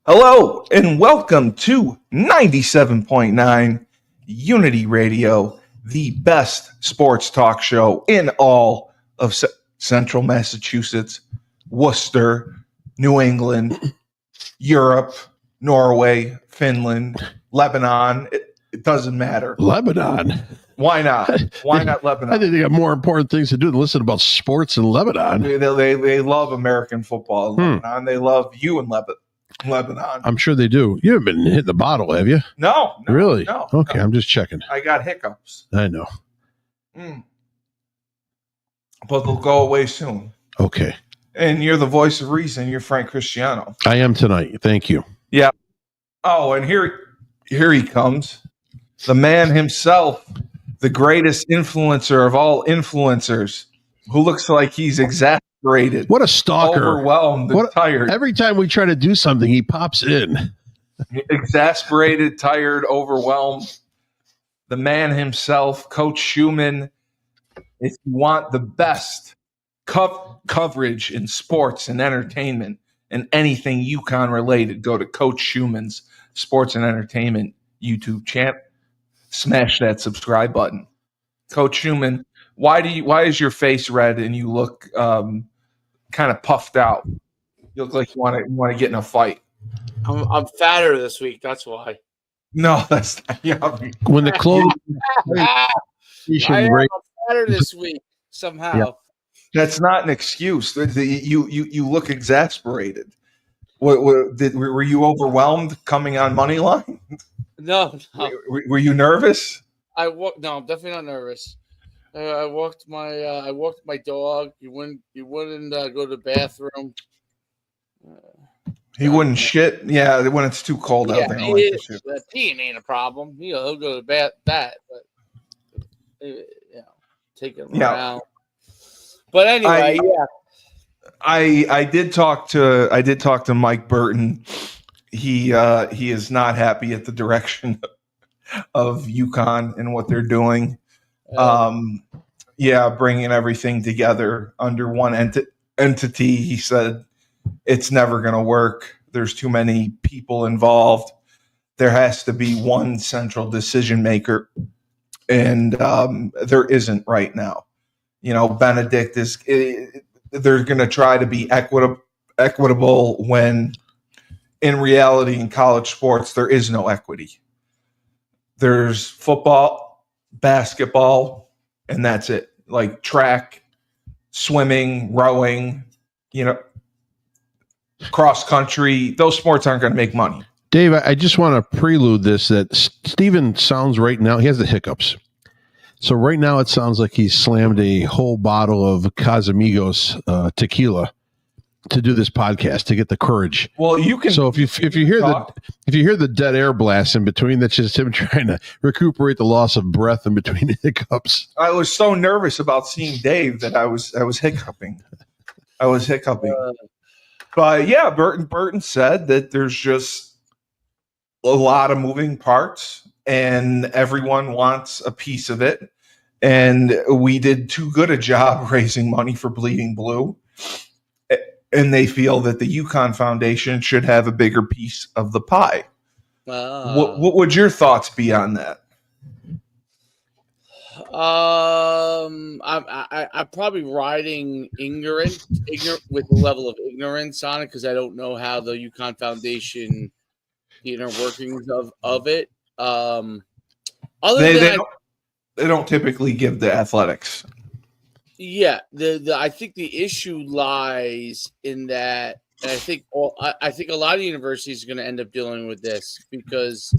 Hello and welcome to 97.9 Unity Radio, the best sports talk show in all of Central Massachusetts, Worcester, New England, Europe, Norway, Finland, Lebanon. It doesn't matter. Lebanon. Why not? Why not Lebanon? I think they got more important things to do than listen about sports in Lebanon. They love American football in Lebanon. They love you in Lebanon. I'm sure they do. You haven't been hitting the bottle, have you? No. Really? No. Okay, I'm just checking. I got hiccups. I know. But they'll go away soon. Okay. And you're the voice of reason. You're Frank Cristiano. I am tonight. Thank you. Yeah. Oh, and here he comes. The man himself, the greatest influencer of all influencers, who looks like he's exasperated. What a stalker. Overwhelmed and tired. Every time we try to do something, he pops in. Exasperated, tired, overwhelmed. The man himself, Coach Schuman. If you want the best coverage in sports and entertainment and anything UConn related, go to Coach Schuman's Sports and Entertainment YouTube channel. Smash that subscribe button. Coach Schuman, why is your face red and you look kind of puffed out? You look like you want to get in a fight. I'm fatter this week. That's why. No, that's not. Yeah. When the clothes, I'm fatter this week somehow. Yeah. That's not an excuse. You look exasperated. Were you overwhelmed coming on Moneyline? No. Were you nervous? No, I'm definitely not nervous. I walked my dog. He wouldn't go to the bathroom. He wouldn't shit. Yeah, when it's too cold out there. Peeing ain't a problem. He'll go to the bath. But take him around. But anyway, I did talk to Mike Burton. He is not happy at the direction of UConn and what they're doing. Bringing everything together under one entity. He said it's never going to work. There's too many people involved. There has to be one central decision maker, and there isn't right now. Benedict is. They're going to try to be equitable when, in reality, in college sports, there is no equity. There's football, basketball, and that's it. Like track, swimming, rowing, cross country. Those sports aren't going to make money. Dave, I just want to prelude this that Steven sounds right now. He has the hiccups. So right now it sounds like he slammed a whole bottle of Casamigos tequila to do this podcast, to get the courage. Well, you can. So if you hear the dead air blast in between, that's just him trying to recuperate the loss of breath in between the hiccups. I was so nervous about seeing Dave that I was hiccuping. But yeah, Burton said that there's just a lot of moving parts, and everyone wants a piece of it. And we did too good a job raising money for Bleeding Blue. And they feel that the UConn Foundation should have a bigger piece of the pie. What would your thoughts be on that? I'm probably riding ignorant with the level of ignorance on it, because I don't know how the UConn Foundation, the inner workings of it. They don't typically give the athletics. Yeah, I think the issue lies in that, and I think a lot of universities are going to end up dealing with this, because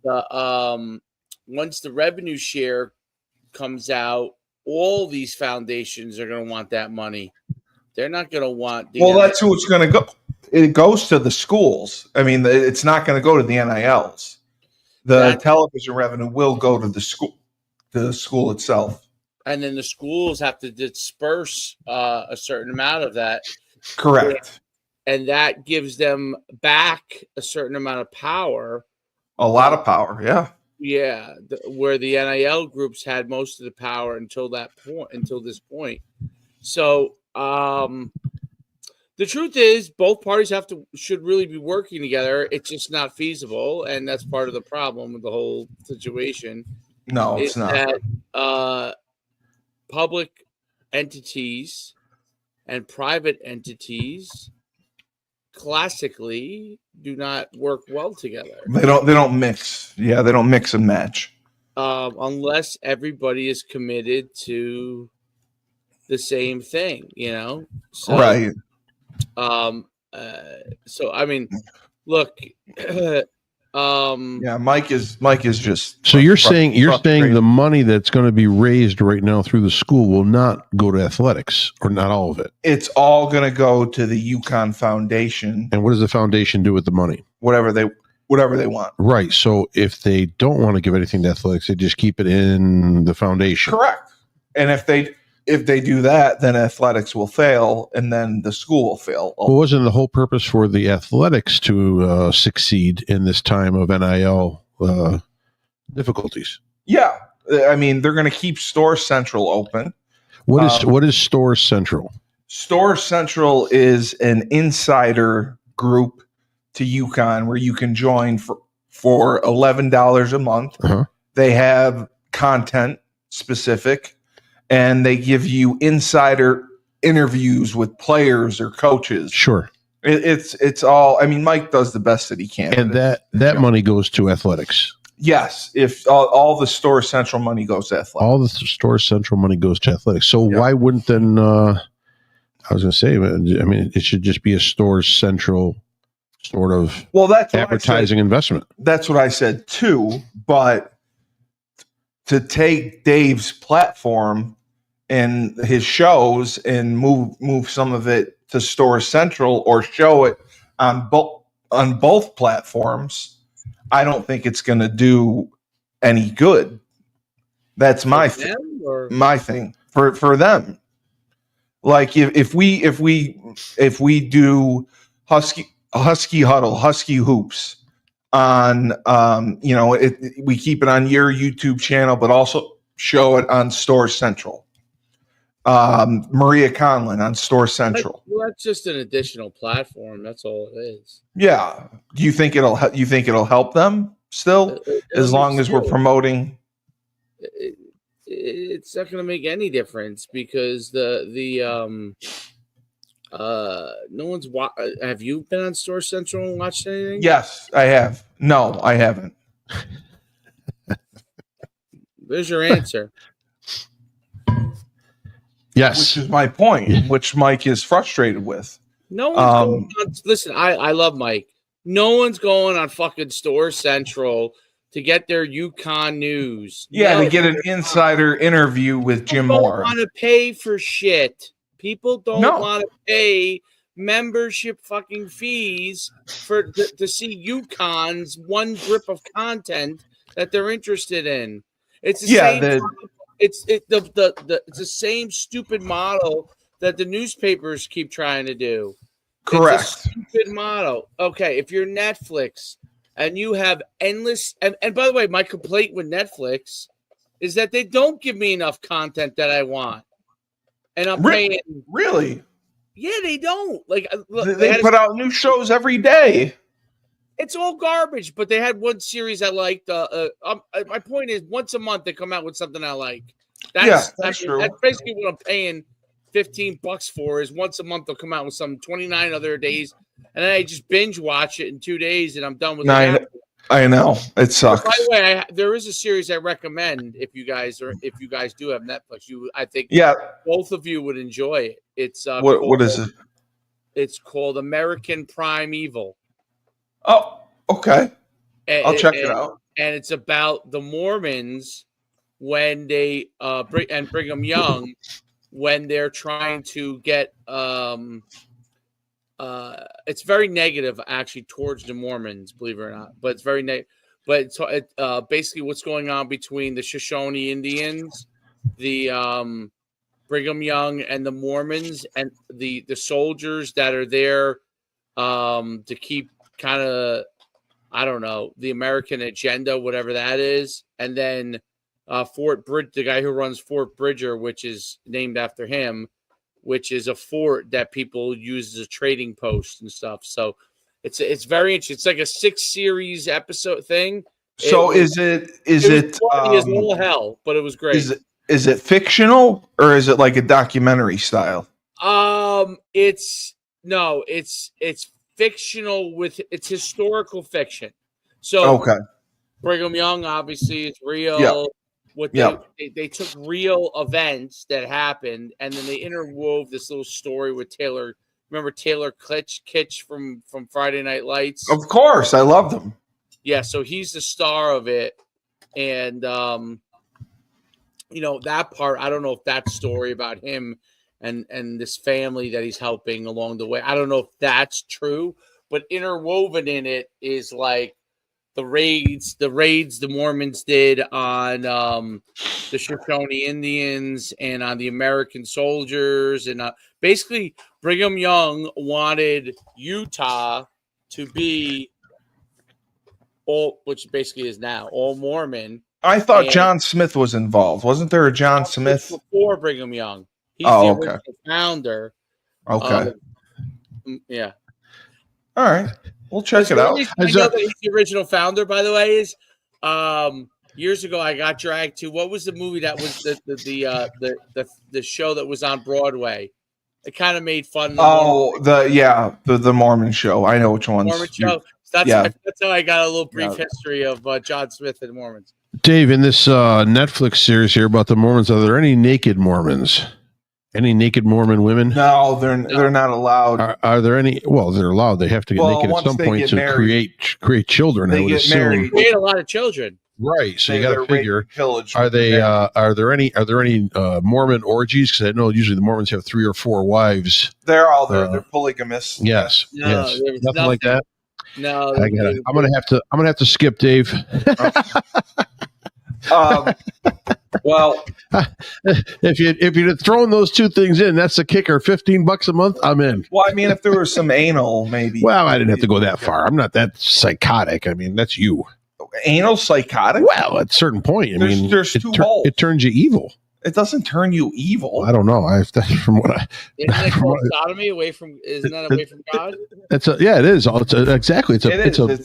once the revenue share comes out, all these foundations are going to want that money. They're not going to want. That's who it's going to go. It goes to the schools. I mean, it's not going to go to the NILs. The television revenue will go to the school itself. And then the schools have to disperse a certain amount of that. Correct. And that gives them back a certain amount of power. A lot of power, yeah. Yeah, where the NIL groups had most of the power until this point. So The truth is, both parties should really be working together. It's just not feasible, and that's part of the problem with the whole situation. No, Is it's not. that public entities and private entities classically do not work well together. They don't mix. Yeah, they don't mix and match. Unless everybody is committed to the same thing, So, Right. So I mean, look, Yeah, Mike is just. So you're saying frustrated. the money that's going to be raised right now through the school will not go to athletics, or not all of it. It's all going to go to the UConn Foundation. And what does the foundation do with the money? Whatever they want. Right. So if they don't want to give anything to athletics, they just keep it in the foundation. Correct. And if they do that, then athletics will fail, and then the school will fail. Well, wasn't the whole purpose for the athletics to succeed in this time of NIL difficulties? Yeah, I mean, they're going to keep Store Central open. What is Store Central? Store Central is an insider group to UConn where you can join for $11 a month. Uh-huh. They have content specific, and they give you insider interviews with players or coaches. Sure. It's all. I mean, Mike does the best that he can, and that money goes to athletics. Yes, if all the Store Central money goes to athletics. All the Store Central money goes to athletics. So why wouldn't then? I was going to say, I mean, it should just be a Store Central sort of that's advertising investment. That's what I said too. But to take Dave's platform and his shows and move some of it to Store Central or show it on both platforms, I don't think it's going to do any good. That's my thing for them. Like if we do Husky Huddle, Husky Hoops on we keep it on your YouTube channel, but also show it on Store Central. Maria Conlon on Store Central. Well, that's just an additional platform. That's all it is. Yeah. Do you think it'll help them still, as long as we're promoting? It's not going to make any difference because no one's. Have you been on Store Central and watched anything? Yes, I have. No, I haven't. There's your answer. Yes, which is my point, which Mike is frustrated with. No one's going on. Listen, I love Mike. No one's going on fucking Store Central to get their UConn news. Yeah, to get an insider interview with Jim Moore. People don't want to pay for shit. People don't want to pay membership fucking fees to see UConn's one drip of content that they're interested in. It's the same. It's the same stupid model that the newspapers keep trying to do. Correct. It's a stupid model. Okay, if you're Netflix and you have endless and by the way, my complaint with Netflix is that they don't give me enough content that I want. And I'm paying. Really? Yeah, they don't. Like they put out new shows every day. It's all garbage, but they had one series I liked. My point is, once a month they come out with something I like. That's true. That's basically what I'm paying $15 for. Is once a month they'll come out with some 29 other days, and then I just binge watch it in 2 days, and I'm done with it. I know it sucks. By the way, there is a series I recommend if you guys do have Netflix. I think both of you would enjoy it. It's what is it? It's called American Prime Evil. Oh, okay. I'll check it out. And it's about the Mormons when they Brigham Young when they're trying to get it's very negative actually towards the Mormons, believe it or not, but it's very negative. But it's basically what's going on between the Shoshone Indians, the Brigham Young, and the Mormons, and the soldiers that are there to keep kind of, I don't know, the American agenda, whatever that is. And then Fort Bridge, the guy who runs Fort Bridger, which is named after him, which is a fort that people use as a trading post and stuff. So it's very interesting. It's like a 6-series episode thing. So is it corny as all hell, but it was great. Is it fictional or is it like a documentary style? It's fictional it's historical fiction. So okay. Brigham Young obviously is real. Yeah. They took real events that happened and then they interwove this little story with Taylor. Remember Taylor Kitsch from Friday Night Lights? Of course, I loved him. Yeah, so he's the star of it, and that part. I don't know if that story about him and this family that he's helping along the way. I don't know if that's true, but interwoven in it is like the raids the Mormons did on the Shoshone Indians and on the American soldiers, and basically Brigham Young wanted Utah to be all, which basically is now all Mormon. I thought John Smith was involved. Wasn't there a John Smith before Brigham Young? He's the original founder. Okay. Yeah. All right. We'll check it out. I know that he's the original founder, by the way, is years ago I got dragged to what was the movie that was the show that was on Broadway. It kind of made fun. The Mormon show. I know which ones. Mormon show. That's how I got a little brief history of John Smith and Mormons. Dave, in this Netflix series here about the Mormons, are there any naked Mormons? Any naked Mormon women? No, they're not allowed. Are there any? Well, they're allowed. They have to get naked at some point to create children. I would assume. Create a lot of children. Right. So you got to figure. Are they? Are there any Mormon orgies? Because I know usually the Mormons have 3 or 4 wives. They're all there. They're polygamous. Yes. No, yes. Nothing like that. No. I'm gonna have to skip, Dave. Well, if you'd thrown those 2 things in, that's the kicker. $15 a month, I'm in. Well, I mean, if there was some anal, maybe. Well, I didn't have to go that far. I'm not that psychotic. I mean, that's you. Anal psychotic? Well, at a certain point, there's 2 holes. It turns you evil. It doesn't turn you evil. I don't know. That's from what I. Isn't that called sodomy? Isn't that away from God? It is. Exactly. It's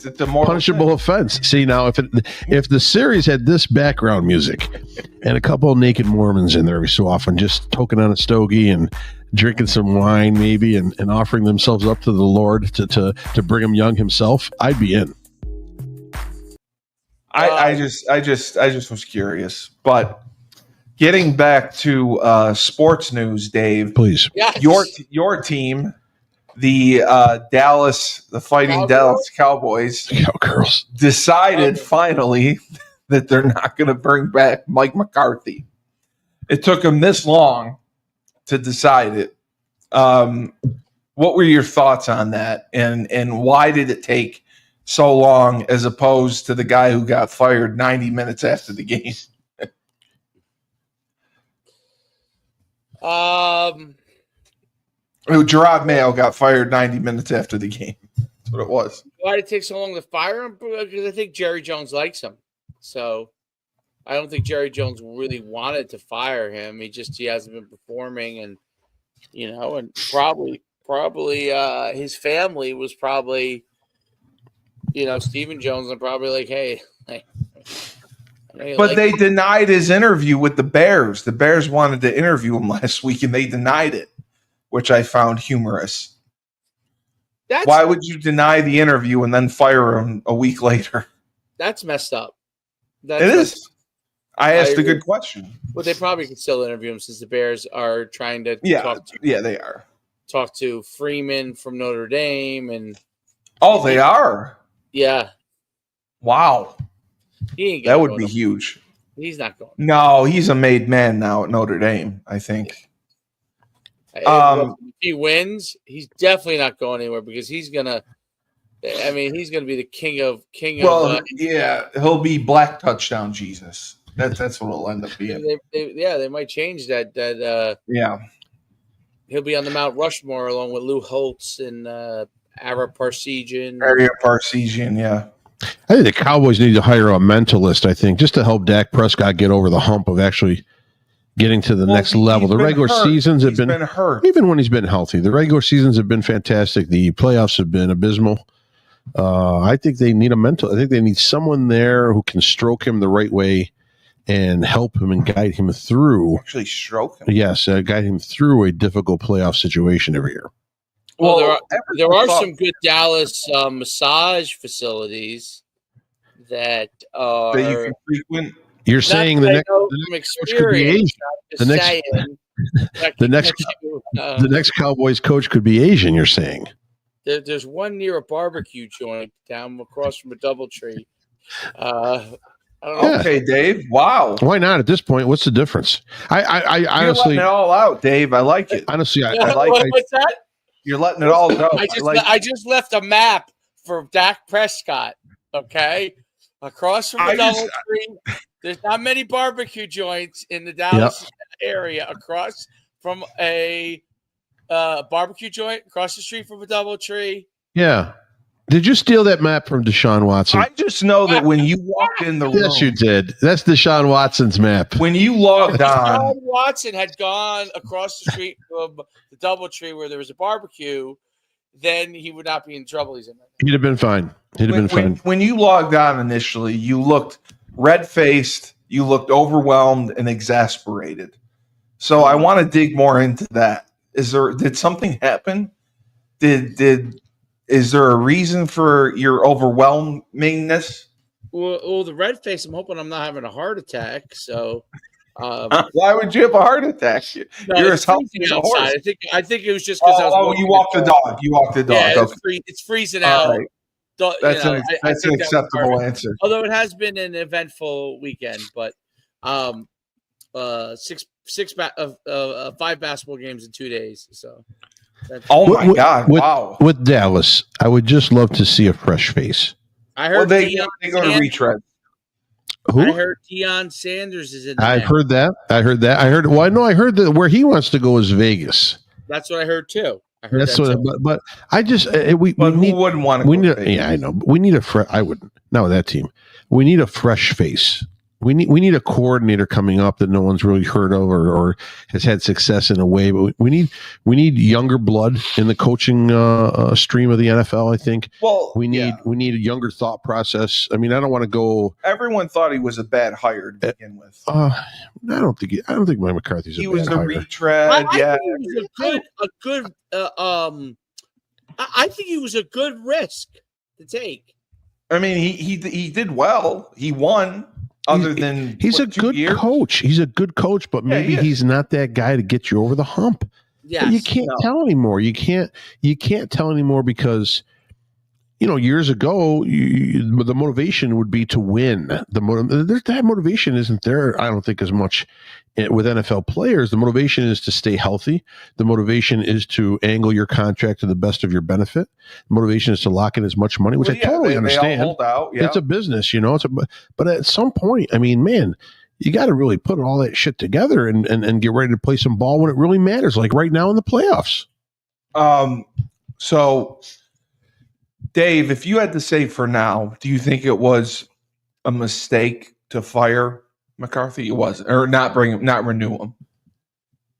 a punishable offense. See, now if the series had this background music and a couple of naked Mormons in there every so often, just toking on a stogie and drinking some wine, maybe, and offering themselves up to the Lord to Brigham Young himself, I'd be in. I just was curious, but. Getting back to sports news, Dave. Please. Yes. Your team, the Fighting Dallas Cowboys, Cowgirls, decided finally that they're not going to bring back Mike McCarthy. It took them this long to decide it. What were your thoughts on that, and why did it take so long, as opposed to the guy who got fired 90 minutes after the game? Gerard Mayo got fired 90 minutes after the game. That's what it was. Why did it take so long to fire him? Because I think Jerry Jones likes him. So I don't think Jerry Jones really wanted to fire him. He hasn't been performing, and and probably his family was probably, Stephen Jones, and probably like, hey. But they denied his interview with the Bears. The Bears wanted to interview him last week, and they denied it, which I found humorous. Why would you deny the interview and then fire him a week later? That's messed up. It is. I asked a good question. Well, they probably can still interview him since the Bears are trying to they are. Talk to Freeman from Notre Dame. They are? Yeah. Wow. That would be huge. He's not going. No, he's a made man now at Notre Dame, I think. If he wins, he's definitely not going anywhere because he's gonna be the king of. He'll be Black Touchdown Jesus. That's what it'll end up being. They might change that. He'll be on the Mount Rushmore along with Lou Holtz and Ara Parseghian. Yeah. I think the Cowboys need to hire a mentalist, just to help Dak Prescott get over the hump of actually getting to the next level. The regular seasons have been hurt. Even when he's been healthy. The regular seasons have been fantastic. The playoffs have been abysmal. I think they need I think they need someone there who can stroke him the right way and help him and guide him through. Actually, stroke him. Yes, guide him through a difficult playoff situation every year. Well, there are some good Dallas massage facilities that you can frequent. You're saying the next coach could be Asian. The next Cowboys coach could be Asian. You're saying there's one near a barbecue joint down across from a DoubleTree. I don't know. Okay, Dave. Wow. Why not at this point? What's the difference? I honestly, letting it all out, Dave. I like it. Honestly, I like what's that? You're letting it all go. I just left a map for Dak Prescott. Okay, across from the DoubleTree. There's not many barbecue joints in the Dallas area. Across from a barbecue joint across the street from a DoubleTree. Yeah. Did you steal that map from Deshaun Watson? I just know that when you walked in the room. Yes, you did. That's Deshaun Watson's map. When you logged on. Deshaun Watson had gone across the street from the DoubleTree where there was a barbecue, then he would not be in trouble. He'd have been fine. When you logged on initially, you looked red-faced, you looked overwhelmed and exasperated. So I want to dig more into that. Did something happen? Is there a reason for your overwhelmingness? Well, the red face, I'm hoping I'm not having a heart attack. So, why would you have a heart attack? You're as healthy as a horse. I think it was just because I was. You walked the dog. You walked the dog. Yeah, it's freezing out. Right. That's an acceptable answer. Although it has been an eventful weekend, but 5 basketball games in 2 days. So. My God! Wow. With Dallas, I would just love to see a fresh face. I heard they go to retread. Who? I heard Deion Sanders is in. I've heard that. I heard that where he wants to go is Vegas. That's what I heard too. But I just who wouldn't want to? I know. But we need a fresh. I wouldn't. Not with that team. We need a fresh face. We need a coordinator coming up that no one's really heard of or has had success in a way. But we need younger blood in the coaching stream of the NFL. I think. Well, we need a younger thought process. I mean, I don't want to go. Everyone thought he was a bad hire to begin with. I don't think Mike McCarthy's a bad hire. He was a retread. I think he was a good risk to take. I mean, he did well. He won. He's a good coach. He's a good coach, but maybe he's not that guy to get you over the hump. Yeah, you can't tell anymore. You can't tell anymore because years ago the motivation would be to win. That motivation isn't there. I don't think as much with NFL players. The motivation is to stay healthy. The motivation is to angle your contract to the best of your benefit. The motivation is to lock in as much money, which I totally understand. They all hold out, It's a business, but at some point, I mean, man, you got to really put all that shit together and get ready to play some ball when it really matters, like right now in the playoffs. So Dave, if you had to say for now, do you think it was a mistake to fire McCarthy? It wasn't, or not renew him.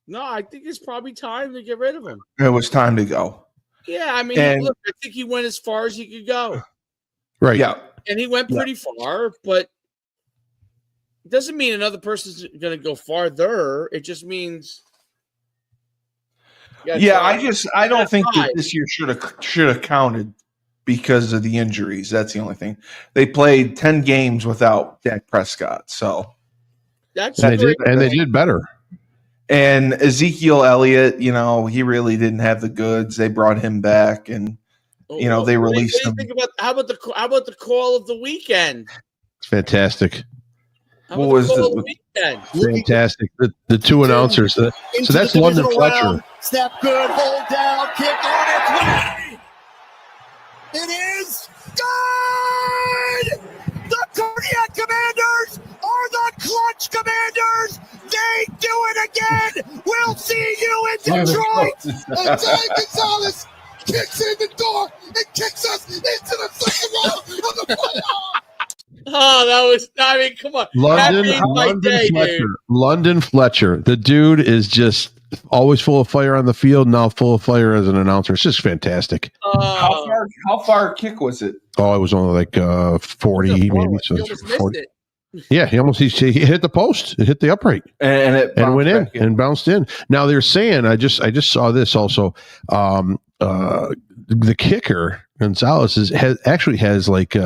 No, I think it's probably time to get rid of him. It was time to go. Yeah, I mean, look, I think he went as far as he could go. Right. Yeah. And he went pretty far, but it doesn't mean another person's going to go farther. It just means. I don't think that this year should have counted because of the injuries. That's the only thing. They played 10 games without Dak Prescott, so. They did better. And Ezekiel Elliott, he really didn't have the goods. They brought him back, and they released him. How about the call of the weekend? It's fantastic. What was the weekend? Fantastic. The two announcers. So that's London Fletcher. Snap good, hold down, kick on its way. It is good. The Cardiac Commanders are the Clutch Commanders. They do it again. We'll see you in Detroit. And Jay Gonzalez kicks in the door and kicks us into the second round of the Oh, that was. I mean, come on. London, That made my day, Fletcher. dude. London Fletcher. The dude is just always full of fire on the field. Now full of fire as an announcer. It's just fantastic. How far a kick was it? Oh, it was only like 40, maybe. So He almost missed it. Yeah, he hit the post. It hit the upright And it went in and bounced in. Now they're saying I just saw this also. The kicker Gonzalez has like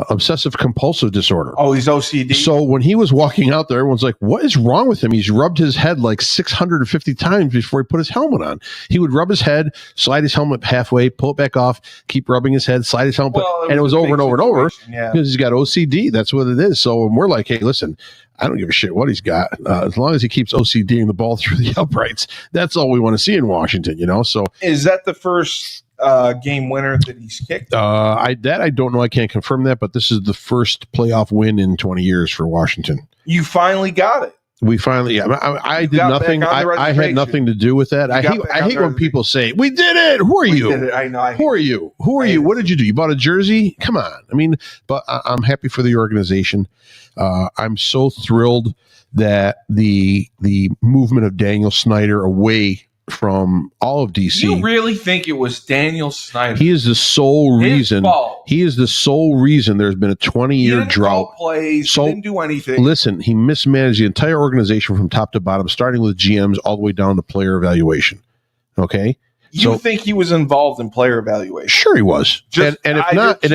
obsessive compulsive disorder. Oh, he's OCD. So when he was walking out there, everyone's like, "What is wrong with him?" He's rubbed his head like 650 times before he put his helmet on. He would rub his head, slide his helmet halfway, pull it back off, keep rubbing his head, slide his helmet, and it was over and over and over because he's got OCD. That's what it is. So we're like, "Hey, listen, I don't give a shit what he's got. As long as he keeps OCDing the ball through the uprights, that's all we want to see in Washington." So is that the first game winner that he's kicked? I don't know. I can't confirm that, but this is the first playoff win in 20 years for Washington. You finally got it. We finally, I did nothing. I had nothing to do with that. I hate when people say, "We did it." Who are you? Did it. I know. Who are you? What did you do? You bought a jersey? Come on. I mean, but I'm happy for the organization. I'm so thrilled that the movement of Daniel Snyder away from all of DC. You really think it was Daniel Snyder? He is the sole reason. He is the sole reason there's been a 20-year drought. Plays, so didn't do anything. Listen, he mismanaged the entire organization from top to bottom, starting with GMs all the way down to player evaluation. Okay. You think he was involved in player evaluation? Sure, he was. And if not, the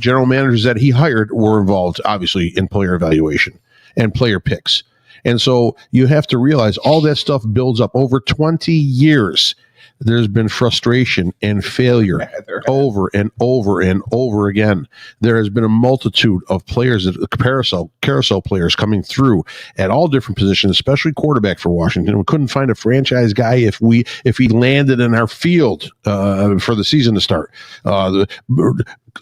general managers that he hired were involved, obviously, in player evaluation and player picks. And so you have to realize all that stuff builds up over 20 years. There's been frustration and failure over and over and over again. There has been a multitude of players, carousel players coming through at all different positions, especially quarterback for Washington. We couldn't find a franchise guy if he landed in our field for the season to start. The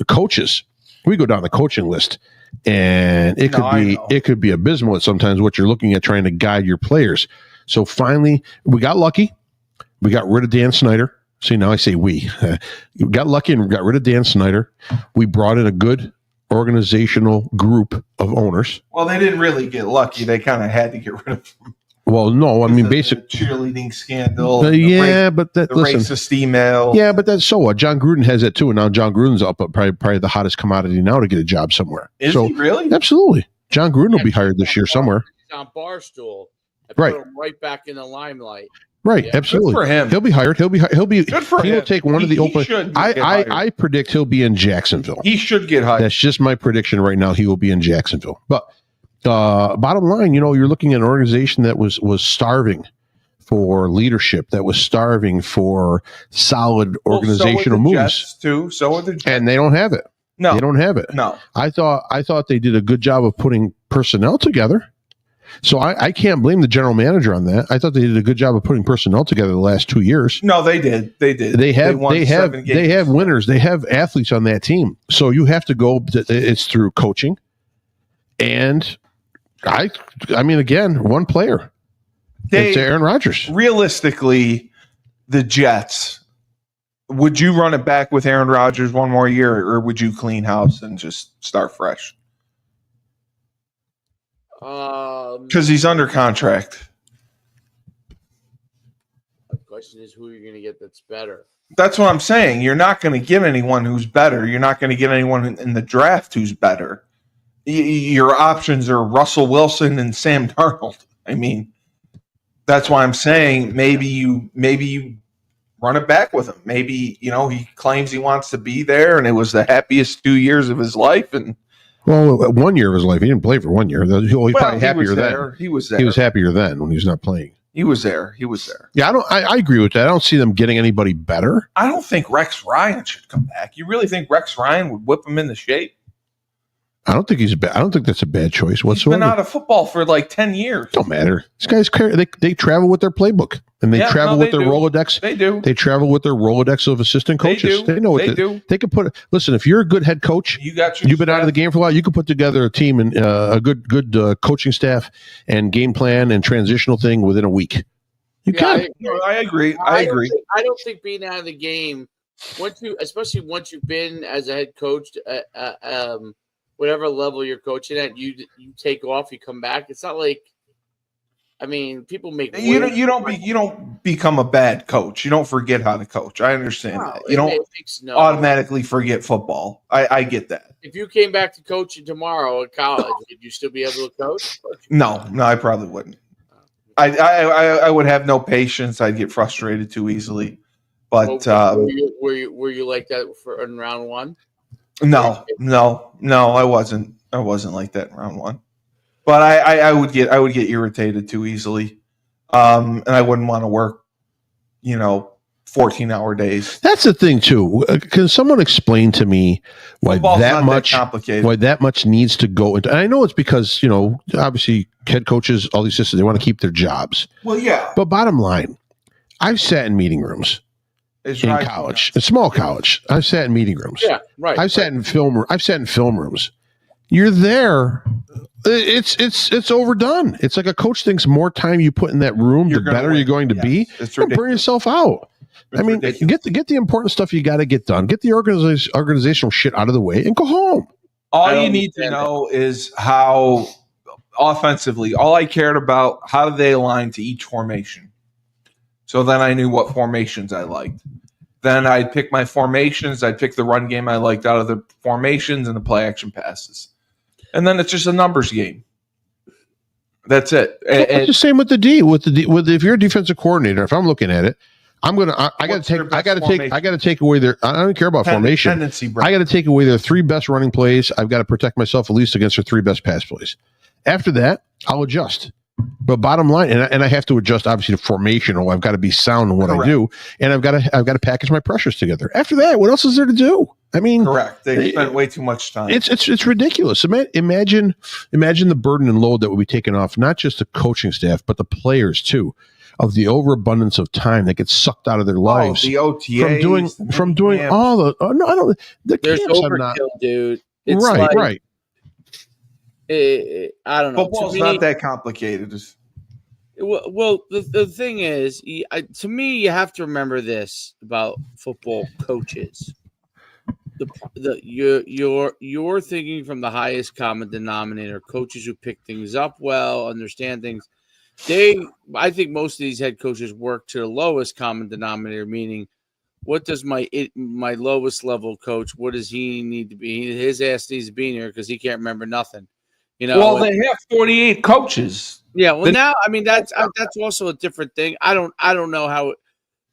coaches, we go down the coaching list. And it could be abysmal at sometimes what you're looking at trying to guide your players. So finally, we got lucky. We got rid of Dan Snyder. See, now I say we. We got lucky and we got rid of Dan Snyder. We brought in a good organizational group of owners. Well, they didn't really get lucky. They kind of had to get rid of him. Well, no, I mean, basically cheerleading scandal. Racist email. Yeah, but that's so what. John Gruden has that too, and now John Gruden's up probably the hottest commodity now to get a job somewhere. Is he really? Absolutely. John Gruden will be hired this year somewhere. He's on Barstool. Right. Put him right back in the limelight. Right, absolutely. Good for him. He'll be hired. He'll be. Good for him. He'll take one of the open. I predict he'll be in Jacksonville. He should get hired. That's just my prediction right now. He will be in Jacksonville. But bottom line, you're looking at an organization that was starving for leadership, that was starving for solid organizational moves. Jets too. So are the Jets. And they don't have it. No, they don't have it. No, I thought they did a good job of putting personnel together. So I can't blame the general manager on that. I thought they did a good job of putting personnel together the last 2 years. No, they did. They did. They have winners. They have athletes on that team. So you have to go. It's through coaching, and I mean, again, one player. It's Aaron Rodgers. Realistically, the Jets. Would you run it back with Aaron Rodgers one more year, or would you clean house and just start fresh? Because he's under contract. The question is, who are you going to get that's better? That's what I'm saying. You're not going to get anyone who's better. You're not going to get anyone in the draft who's better. Your options are Russell Wilson and Sam Darnold. I mean, that's why I'm saying maybe you run it back with him. Maybe, he claims he wants to be there, and it was the happiest 2 years of his life, and 1 year of his life. He didn't play for 1 year. He's probably happier then. He was there. He was happier then when he was not playing. He was there. Yeah, I agree with that. I don't see them getting anybody better. I don't think Rex Ryan should come back. You really think Rex Ryan would whip him into shape? I don't think he's bad. I don't think that's a bad choice whatsoever. He's been out of football for like 10 years. Don't matter. These guys, they travel with their playbook, and they travel with their Rolodex. They do. They travel with their Rolodex of assistant coaches. They know what they do. They can put. Listen, if you're a good head coach, you've been out of the game for a while. You can put together a team and a good coaching staff and game plan and transitional thing within a week. You can. I agree. I agree. I don't think being out of the game especially once you've been as a head coach, whatever level you're coaching at, you take off, you come back. It's not like, I mean, people make you don't become a bad coach. You don't forget how to coach. I understand that. You don't automatically forget football. I get that. If you came back to coaching tomorrow at college, would you still be able to coach? No, I probably wouldn't. I would have no patience. I'd get frustrated too easily. But were you like that in round one? No, I wasn't. I wasn't like that in round one. But I would get irritated too easily, and I wouldn't want to work, 14-hour days. That's the thing too. Can someone explain to me why that much needs to go into? And I know it's because obviously head coaches, all these systems, they want to keep their jobs. Well, yeah. But bottom line, I've sat in meeting rooms in college, a small college. I've sat in meeting rooms. Yeah, right. I've sat in film rooms. You're there. It's overdone. It's like a coach thinks more time you put in that room, the better you're going to be. Burn yourself out. Get the important stuff you got to get done. Get the organizational shit out of the way and go home. All you need to know is how offensively, all I cared about, how do they align to each formation? So then I knew what formations I liked. Then I'd pick my formations. I'd pick the run game I liked out of the formations and the play action passes. And then it's just a numbers game. That's it. It's the same with the D. If you're a defensive coordinator, if I'm looking at it, I got to take away their. I don't care about formation. I got to take away their 3 best running plays. I've got to protect myself at least against their 3 best pass plays. After that, I'll adjust. But bottom line, and I have to adjust obviously to formational. I've got to be sound in what I do, and I've got to package my pressures together. After that, what else is there to do? I mean, correct. They spent way too much time. It's ridiculous. Imagine the burden and load that would be taken off not just the coaching staff but the players too, of the overabundance of time that gets sucked out of their lives. The OTAs, from doing all the. No, I don't. The There's camps overkill, dude. It's right. I don't know. Football's not that complicated. Well, the thing is, to me, you have to remember this about football coaches. You're thinking from the highest common denominator. Coaches who pick things up well, understand things. I think most of these head coaches work to the lowest common denominator, meaning, what does my lowest level coach? What does he need to be? His ass needs to be in here because he can't remember nothing. Well, they have 48 coaches. Yeah. Well, now I mean that's also a different thing. I don't know how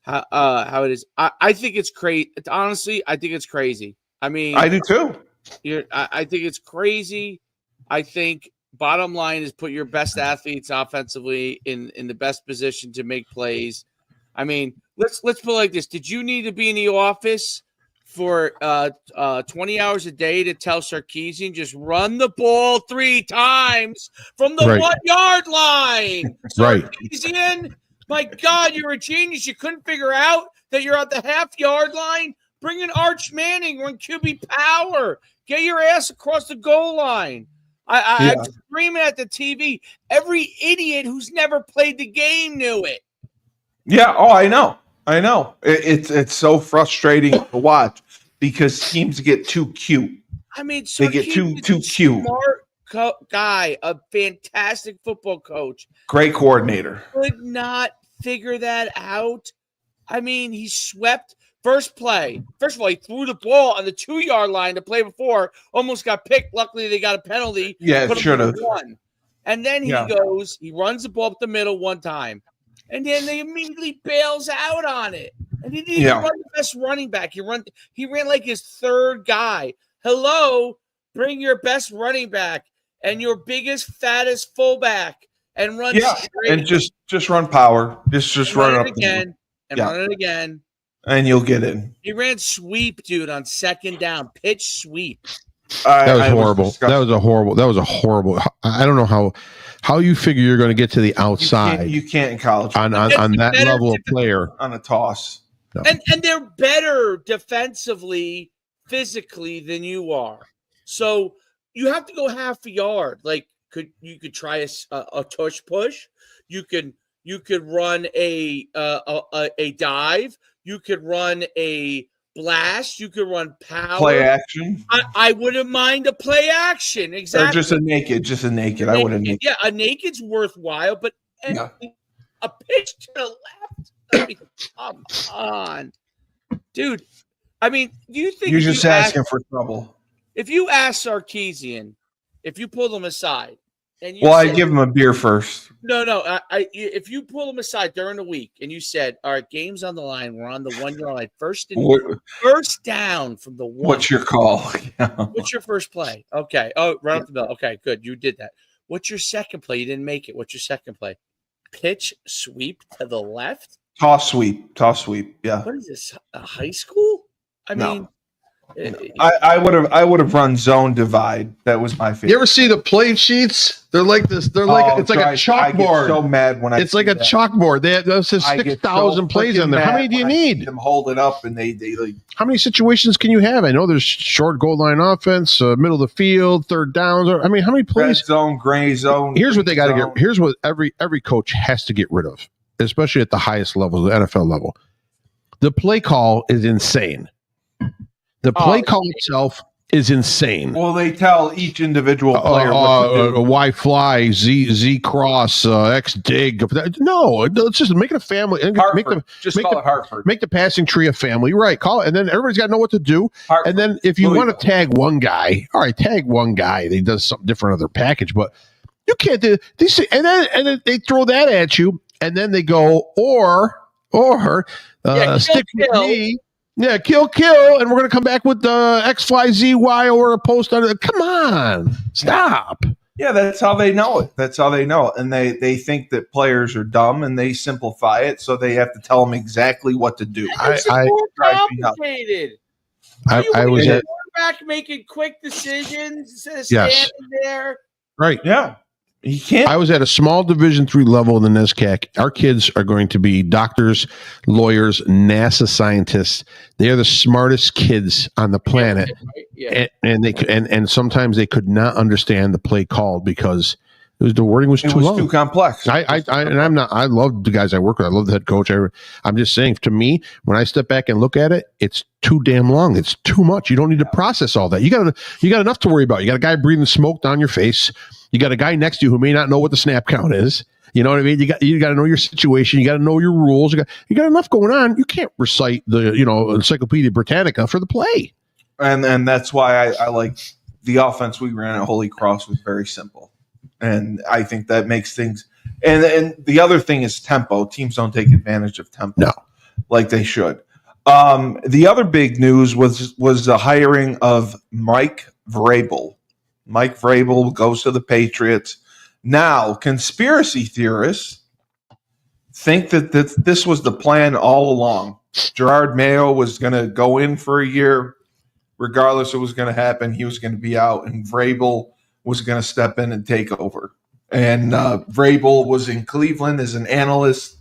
it is. I think it's crazy. Honestly, I think it's crazy. I mean, I do too. I think it's crazy. I think bottom line is put your best athletes offensively in the best position to make plays. I mean, let's put it like this. Did you need to be in the office for 20 hours a day to tell Sarkisian just run the ball 3 times from the 1 yard line? Sarkisian, my God, you're a genius. You couldn't figure out that you're at the half-yard line? Bring in Arch Manning, run QB power. Get your ass across the goal line. I'm screaming at the TV. Every idiot who's never played the game knew it. Yeah, I know. It's so frustrating to watch because teams get too cute. I mean, they get too cute. Smart guy, a fantastic football coach, great coordinator. Could not figure that out. I mean, he swept first play. First of all, he threw the ball on the 2 yard line the play before, almost got picked. Luckily, they got a penalty. Yeah, should have. And then he runs the ball up the middle one time. And then they immediately bails out on it. And he didn't even run the best running back. He ran like his 3rd guy. Hello, bring your best running back and your biggest, fattest fullback and run straight. And just run power. Just run it up again and run it again. And you'll get in. He ran sweep, dude, on 2nd down. Pitch sweep. That was horrible. That was a horrible. I don't know how you figure you're going to get to the outside. You can't in college on that level of player on a toss. No. And they're better defensively, physically than you are. So you have to go half a yard. Like you could try a tush push. You could run a dive. You could run a blast. You could run power. Play action. I wouldn't mind a play action. Exactly. Or just a naked. I wouldn't naked. Yeah, a naked's worthwhile, but a pitch to the left. I mean, come on, dude. I mean, do you think you're just asking for trouble? If you ask Sarkisian, if you pull them aside, and I give him a beer first. No. If you pull them aside during the week and you said, "All right, game's on the line. We're on the 1 yard line. First down from the 1." What's your call? What's your first play? Okay. Oh, right off the bell. Okay, good. You did that. What's your second play? You didn't make it. What's your second play? Pitch sweep to the left. Toss sweep. Yeah. What is this? A high school? I mean. I would have run zone divide. That was my favorite. You ever see the play sheets? They're like this. They're like it's like a chalkboard. I get so mad when it's like a chalkboard. They have 6,000 plays on there. How many do you need? Them hold it up and they like. How many situations can you have? I know there's short goal line offense, middle of the field, third downs. I mean, how many plays? Red zone, gray zone. Here's what they got to get. Here's what every coach has to get rid of, especially at the highest level, the NFL level. The play call is insane. The play call itself is insane. Well, they tell each individual player what to do. Y fly, Z cross, X dig. No, let's just make it a family. Call it Hartford. Make the passing tree a family, right? Call it, and then everybody's got to know what to do. Hartford. And then if you want to tag one guy, all right, tag one guy. He does something different on their package, but you can't do these. And then they throw that at you, and then they go stick with me. Yeah, kill, and we're going to come back with the X, Fly, Z, Y, or a post on it. Come on, stop. Yeah, that's how they know it. And they think that players are dumb, and they simplify it, so they have to tell them exactly what to do. It's more complicated. I was at quarterback making quick decisions instead of standing there. Right. Yeah. He can't. I was at a small Division III level in the NESCAC. Our kids are going to be doctors, lawyers, NASA scientists. They are the smartest kids on the planet, and sometimes they could not understand the play called because the wording was too long, too complex. I love the guys I work with. I love the head coach. I'm just saying, to me, when I step back and look at it, it's too damn long. It's too much. You don't need to process all that. You got enough to worry about. You got a guy breathing smoke down your face. You got a guy next to you who may not know what the snap count is. You know what I mean? You got to know your situation. You got to know your rules. You got enough going on. You can't recite the Encyclopedia Britannica for the play. And that's why I like the offense we ran at Holy Cross was very simple. And I think that makes things. And the other thing is tempo. Teams don't take advantage of tempo like they should. The other big news was the hiring of Mike Vrabel. Mike Vrabel goes to the Patriots. Now, conspiracy theorists think that this was the plan all along. Gerard Mayo was going to go in for a year. Regardless of what was going to happen, he was going to be out, and Vrabel was going to step in and take over. And Vrabel was in Cleveland as an analyst.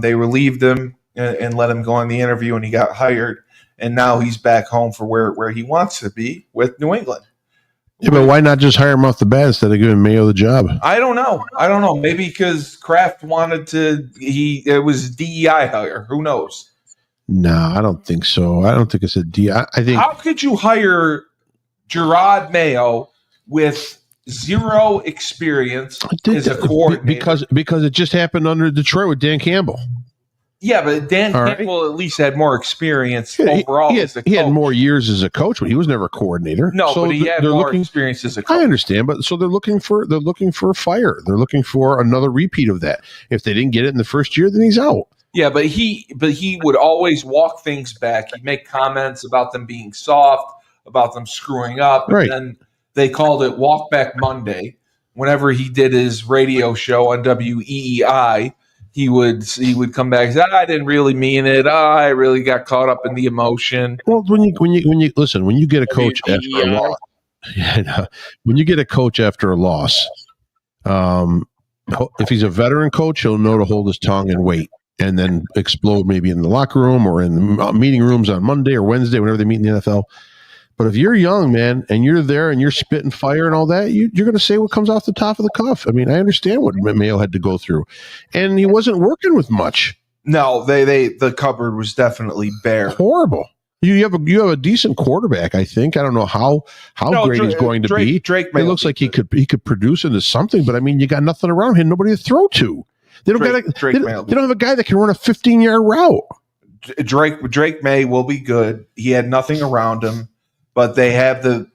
They relieved him and let him go on the interview, and he got hired. And now he's back home for where he wants to be with New England. Yeah, but why not just hire him off the bat instead of giving Mayo the job? I don't know. Maybe because Kraft wanted to. It was DEI hire. Who knows? No, I don't think so. I don't think it's a DEI. I think. How could you hire Gerard Mayo with zero experience as a coordinator? Because it just happened under Detroit with Dan Campbell. Yeah, but Dan Campbell at least had more experience overall. He had more years as a coach, but he was never a coordinator. No, but he had more experience as a coach. I understand, but so they're looking for a fire. They're looking for another repeat of that. If they didn't get it in the first year, then he's out. Yeah, but he would always walk things back. He'd make comments about them being soft, about them screwing up, right. And then they called it Walk Back Monday. Whenever he did his radio show on WEEI. He would come back and say, I didn't really mean it. I really got caught up in the emotion. Well, when you listen, when you get a coach after a loss, when you get a coach after a loss, if he's a veteran coach, he'll know to hold his tongue and wait, and then explode maybe in the locker room or in the meeting rooms on Monday or Wednesday, whenever they meet in the NFL. But if you're young, man, and you're there and you're spitting fire and all that, you're going to say what comes off the top of the cuff. I mean, I understand what Mayo had to go through, and he wasn't working with much. No, the cupboard was definitely bare. Horrible. You have a decent quarterback, I think. I don't know how great he's going to be. Drake it looks like he could produce into something, but I mean, you got nothing around him, nobody to throw to. They don't have a guy that can run a 15-yard route. Drake May will be good. He had nothing around him, but they have the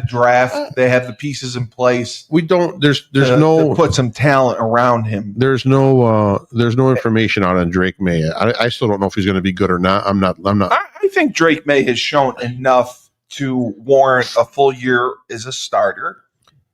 draft. They have the pieces in place. To put some talent around him. There's no information out on Drake May. I still don't know if he's going to be good or not. I'm not. I think Drake May has shown enough to warrant a full year as a starter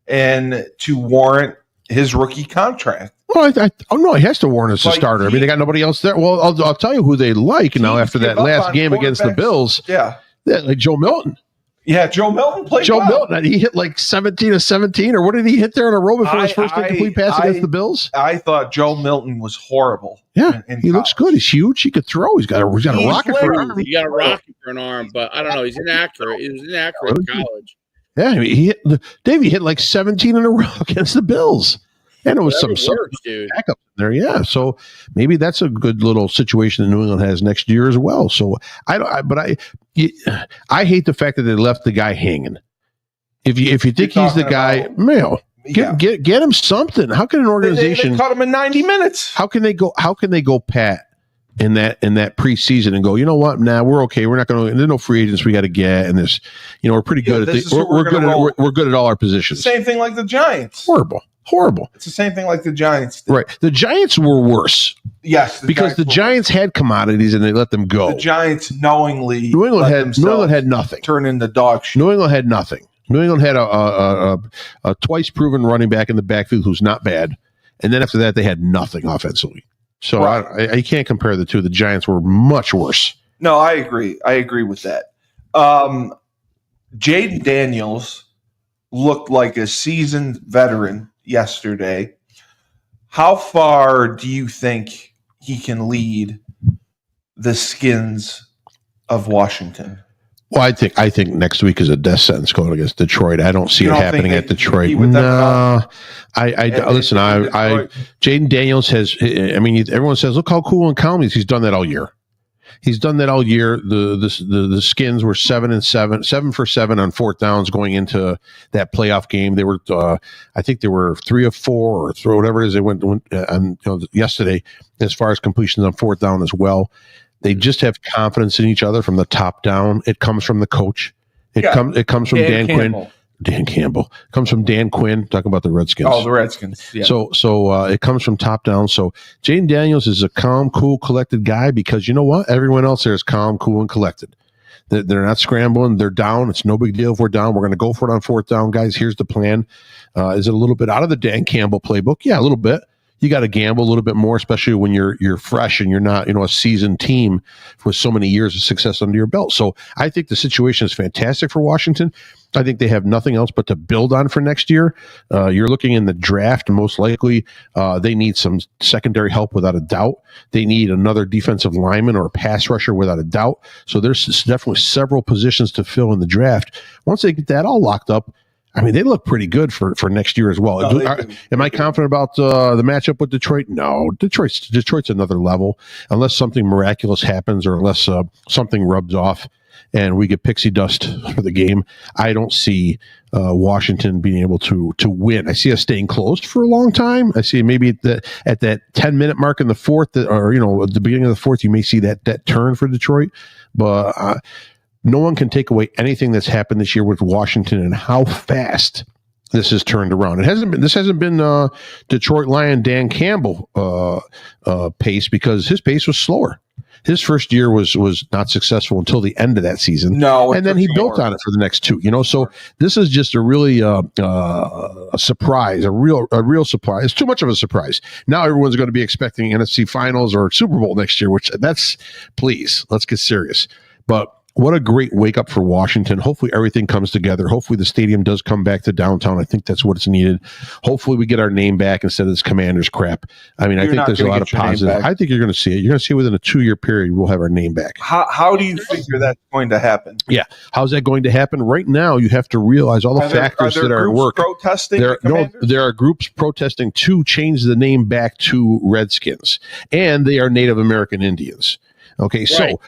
and to warrant his rookie contract. Well, no, he has to warrant as a starter. I mean, they got nobody else there. Well, I'll tell you who they like now after that last game against the Bills. Yeah, like Joe Milton. Yeah, Joe Milton played Milton, he hit like 17 of 17, or what did he hit there in a row before his first incomplete pass against the Bills? I thought Joe Milton was horrible. Yeah, he looks good. He's huge. He could throw. He's got a rocket for an arm. He got a rocket for an arm, but I don't know. He's inaccurate. He was inaccurate in college. Yeah, I mean, Davey hit like 17 in a row against the Bills. And it was some backup in there, yeah. So maybe that's a good little situation that New England has next year as well. So I hate the fact that they left the guy hanging. If you think he's the guy, get him something. How can an organization they cut him in 90 minutes? How can they go pat in that preseason and go, you know what? Nah, we're okay. We're not going to. There's no free agents we got to get, and this, we're pretty good at this. We're good at all our positions. Same thing like the Giants. Horrible. It's the same thing like the Giants did. Right. The Giants were worse. Yes. Because the Giants had commodities and they let them go. The Giants knowingly New England had nothing. Turn into dog shit. New England had nothing. New England had a twice proven running back in the backfield who's not bad. And then after that, they had nothing offensively. So I can't compare the two. The Giants were much worse. No, I agree. I agree with that. Jaden Daniels looked like a seasoned veteran yesterday. How far do you think he can lead the Skins of Washington? Well, I think next week is a death sentence going against Detroit. I don't see it happening at Detroit. No, listen. Jaden Daniels has. I mean, everyone says, "Look how cool and calm he is." He's done that all year. The Skins were 7 for 7 on fourth downs going into that playoff game. They were, I think they were 3 of 4 or whatever it is. They went yesterday as far as completions on fourth down as well. They just have confidence in each other from the top down. It comes from the coach. It comes from Dan Quinn. Dan Campbell. Comes from Dan Quinn, talking about the Redskins. Oh, the Redskins. Yeah. So it comes from top down. So Jaden Daniels is a calm, cool, collected guy because you know what? Everyone else there is calm, cool, and collected. They're not scrambling. They're down. It's no big deal if we're down. We're going to go for it on fourth down, guys. Here's the plan. Is it a little bit out of the Dan Campbell playbook? Yeah, a little bit. You got to gamble a little bit more, especially when you're fresh and you're not, a seasoned team with so many years of success under your belt. So I think the situation is fantastic for Washington. I think they have nothing else but to build on for next year. You're looking in the draft, most likely they need some secondary help without a doubt. They need another defensive lineman or a pass rusher without a doubt. So there's definitely several positions to fill in the draft. Once they get that all locked up, I mean, they look pretty good for next year as well. Am I confident about the matchup with Detroit? No, Detroit's another level. Unless something miraculous happens or unless something rubs off and we get pixie dust for the game, I don't see Washington being able to win. I see us staying close for a long time. I see maybe at that 10-minute mark in the fourth, or at the beginning of the fourth, you may see that turn for Detroit, but. No one can take away anything that's happened this year with Washington and how fast this has turned around. This hasn't been Detroit Lion Dan Campbell pace, because his pace was slower. His first year was not successful until the end of that season. No, and then he built on it for the next two. So this is just a really a surprise, a real surprise. It's too much of a surprise. Now everyone's going to be expecting NFC Finals or Super Bowl next year. Please, let's get serious. But what a great wake up for Washington. Hopefully everything comes together. Hopefully the stadium does come back to downtown. I think that's what's needed. Hopefully we get our name back instead of this Commanders crap. I mean, I think there's a lot of positive. I think you're going to see it. You're going to see within a 2-year period, we'll have our name back. How do you figure that's going to happen? Yeah. How's that going to happen? Right now, you have to realize all the factors that are at work. Protesting there are groups protesting to change the name back to Redskins, and they are Native American Indians. Okay. Right. So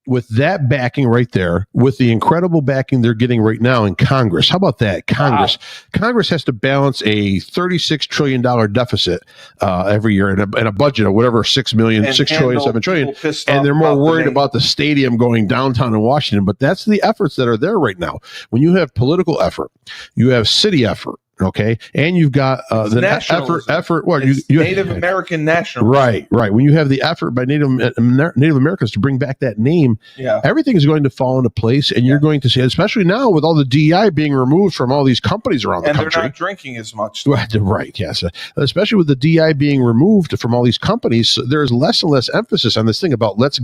with that backing right there, with the incredible backing they're getting right now in Congress. How about that? Congress has to balance a $36 trillion deficit every year in a budget of whatever, 6 trillion, 7 trillion. And they're more worried about the stadium going downtown in Washington. But that's the efforts that are there right now. When you have political effort, you have city effort. Okay, and you've got the effort. Well, you Native American nationalism. Right. When you have the effort by Native Americans to bring back that name, everything is going to fall into place, and you're going to see, especially now with all the DEI being removed from all these companies around the country. And they're not drinking as much. Right. Yes. Especially with the DEI being removed from all these companies, there's less and less emphasis on this thing about let's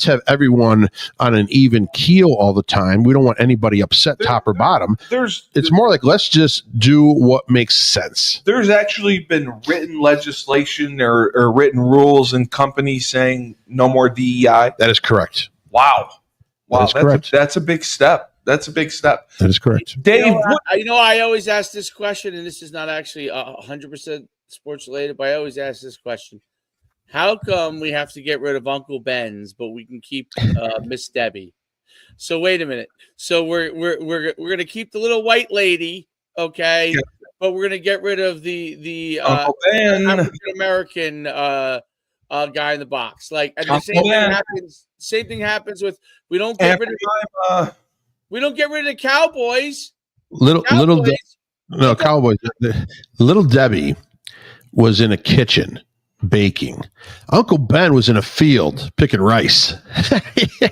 have everyone on an even keel all the time. We don't want anybody upset, top or bottom. It's more like let's just do what makes sense. There's actually been written legislation or written rules in companies saying no more DEI. That is correct. Wow. That's correct. That's a big step. That is correct. Dave, I always ask this question, and this is not actually 100% sports related, but I always ask this question. How come we have to get rid of Uncle Ben's, but we can keep Miss Debbie? So wait a minute. So we're gonna keep the little white lady, okay? Yeah. But we're gonna get rid of the African American guy in the box. Like, and the same thing happens with we don't get rid of the Cowboys. Cowboys. Little Debbie was in a kitchen baking. Uncle Ben was in a field picking rice.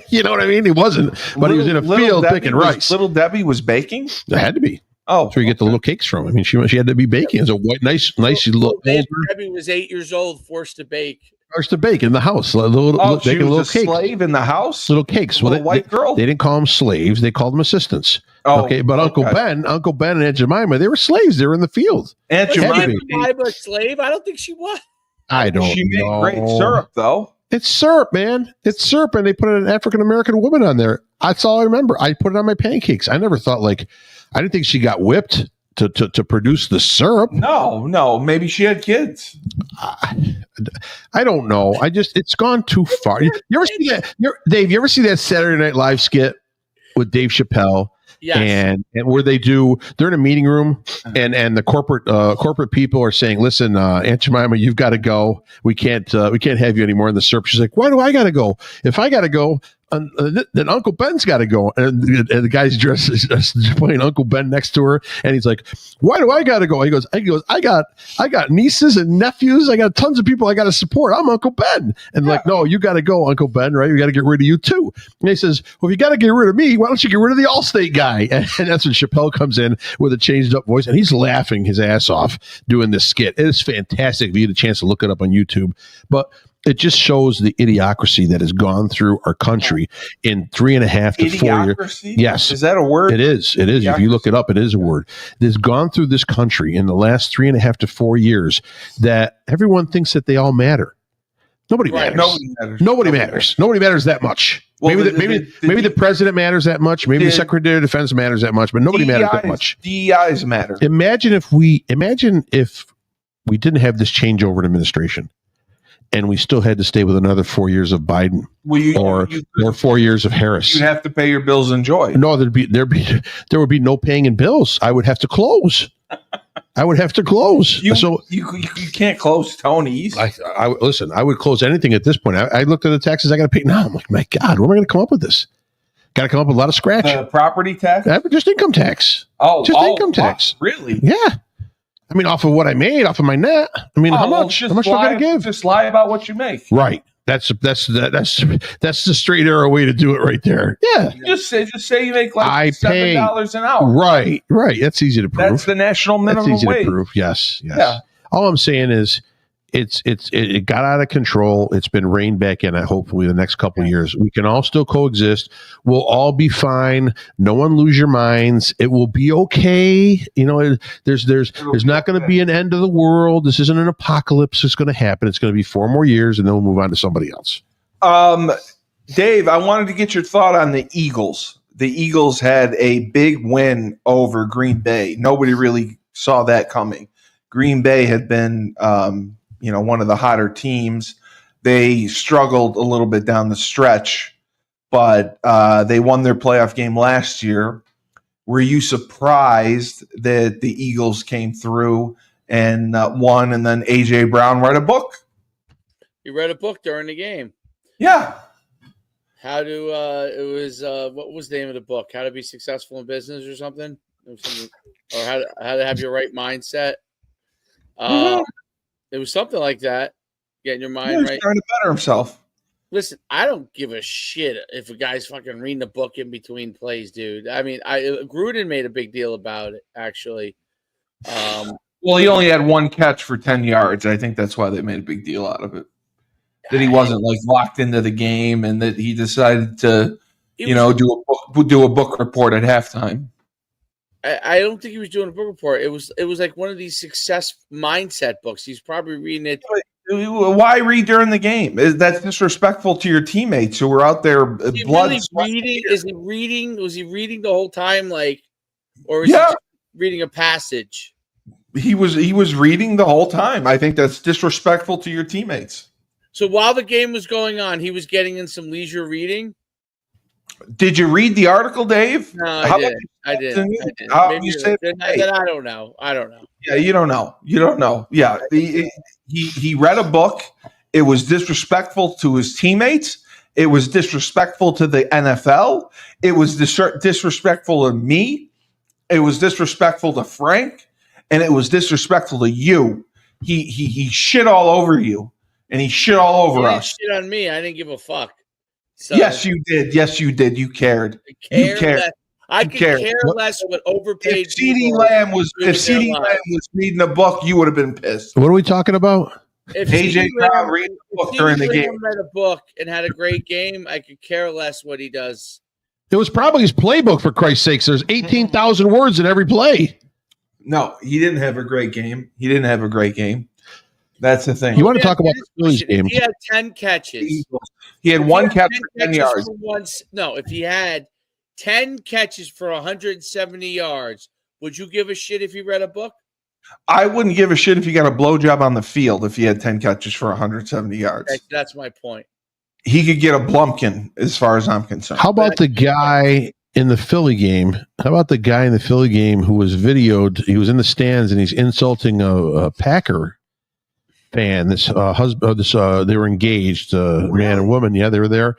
You know what I mean? He wasn't, but he was in a field picking rice. Little Debbie was baking? It had to be. Oh, that's where you get the little cakes from. I mean, she had to be baking. It's a white, nice little. Debbie was 8 years old, forced to bake in the house. She was a slave in the house. Little cakes. Well, white girl. They didn't call them slaves. They called them assistants. Oh, okay. But Uncle Ben and Aunt Jemima, they were slaves. They were in the field. Aunt Jemima a slave? I don't think she was. I don't know. She made great syrup, though. It's syrup, man. It's syrup, and they put an African American woman on there. That's all I remember. I put it on my pancakes. I never thought I didn't think she got whipped to produce the syrup. No. Maybe she had kids. I don't know. It's gone too far. You ever see that? Dave, you ever see that Saturday Night Live skit with Dave Chappelle? Yes. And where they're in a meeting room and the corporate people are saying, listen, Aunt Jemima, you've got to go. We can't have you anymore in the syrup. She's like, why do I got to go? If I got to go, then Uncle Ben's got to go. And the guy's dressed playing Uncle Ben next to her. And he's like, why do I got to go? He goes, I got nieces and nephews. I got tons of people I got to support. I'm Uncle Ben. And like, no, you got to go, Uncle Ben, right? We got to get rid of you too. And he says, well, if you got to get rid of me, why don't you get rid of the Allstate guy? And that's when Chappelle comes in with a changed up voice and he's laughing his ass off doing this skit. It is fantastic. If you get a chance to look it up on YouTube, but it just shows the idiocracy that has gone through our country in 3.5 to 4 years. Yes. Is that a word? It is. If you look it up, it is a word. It has gone through this country in the last 3.5 to 4 years that everyone thinks that they all matter. Nobody matters. Nobody matters that much. Well, maybe the president matters that much. Maybe the Secretary of Defense matters that much, but nobody matters that much. DEIs matter. Imagine if we didn't have this changeover in administration. And we still had to stay with another 4 years of Biden or 4 years of Harris. You'd have to pay your bills in joy. No, there would be no paying in bills. I would have to close. You can't close Tony's. Listen, I would close anything at this point. I looked at the taxes I got to pay now. I'm like, my God, where am I going to come up with this? Got to come up with a lot of scratch. Property tax? Just income tax. Income tax. Really? Yeah. I mean, off of what I made, off of my net. I mean, how much? How much do I got to give? Just lie about what you make. Right. That's the straight arrow way to do it right there. Yeah. Just say you make like $7 an hour. Right. That's easy to prove. That's the national minimum wage. That's easy to prove. Yes. Yeah. All I'm saying is it got out of control. It's been reined back in. Hopefully the next couple of years, we can all still coexist. We'll all be fine. No one lose your minds. It will be okay. You know, there's not going to be an end of the world. This isn't an apocalypse. It's going to happen. It's going to be 4 more years, and then we'll move on to somebody else. Dave, I wanted to get your thought on the Eagles. The Eagles had a big win over Green Bay. Nobody really saw that coming. Green Bay had been one of the hotter teams. They struggled a little bit down the stretch. but they won their playoff game last year. Were you surprised that the Eagles came through and won, and then A.J. Brown read a book? He read a book during the game. Yeah. What was the name of the book? How to be successful in business or something? Or how to have your right mindset. It was something like that. Getting your mind right. Trying to better himself. Listen, I don't give a shit if a guy's fucking reading a book in between plays, dude. I mean, Gruden made a big deal about it, actually. Well, he only had one catch for 10 yards. I think that's why they made a big deal out of it. That he wasn't like locked into the game, and that he decided to, do a book report at halftime. I don't think he was doing a book report. It was like one of these success mindset books. He's probably reading it. Why read during the game? That's disrespectful to your teammates who were out there. Is he reading? Was he reading the whole time? Or was he just reading a passage? He was reading the whole time. I think that's disrespectful to your teammates. So while the game was going on, he was getting in some leisure reading. Did you read the article, Dave? No, I didn't. I don't know. Yeah, you don't know. Yeah, he read a book. It was disrespectful to his teammates. It was disrespectful to the NFL. It was disrespectful to me. It was disrespectful to Frank, and it was disrespectful to you. He shit all over you, and he shit all over us. Shit on me. I didn't give a fuck. So, yes, you did. You cared. You cared. I could care less what overpaid. If CeeDee Lamb was reading a book, you would have been pissed. What are we talking about? If AJ Brown read a book during the game, read a book and had a great game, I could care less what he does. It was probably his playbook, for Christ's sakes. There's 18,000 words in every play. No, he didn't have a great game. That's the thing. You want to talk about the Phillies game? He had 10 catches. He had one catch for 10 yards. If he had 10 catches for 170 yards, would you give a shit if he read a book? I wouldn't give a shit if he got a blowjob on the field if he had 10 catches for 170 yards. That's my point. He could get a Blumpkin, as far as I'm concerned. How about the guy in the Philly game? Who was videoed? He was in the stands and he's insulting a Packer fan. They were engaged, man and woman. Yeah, they were there.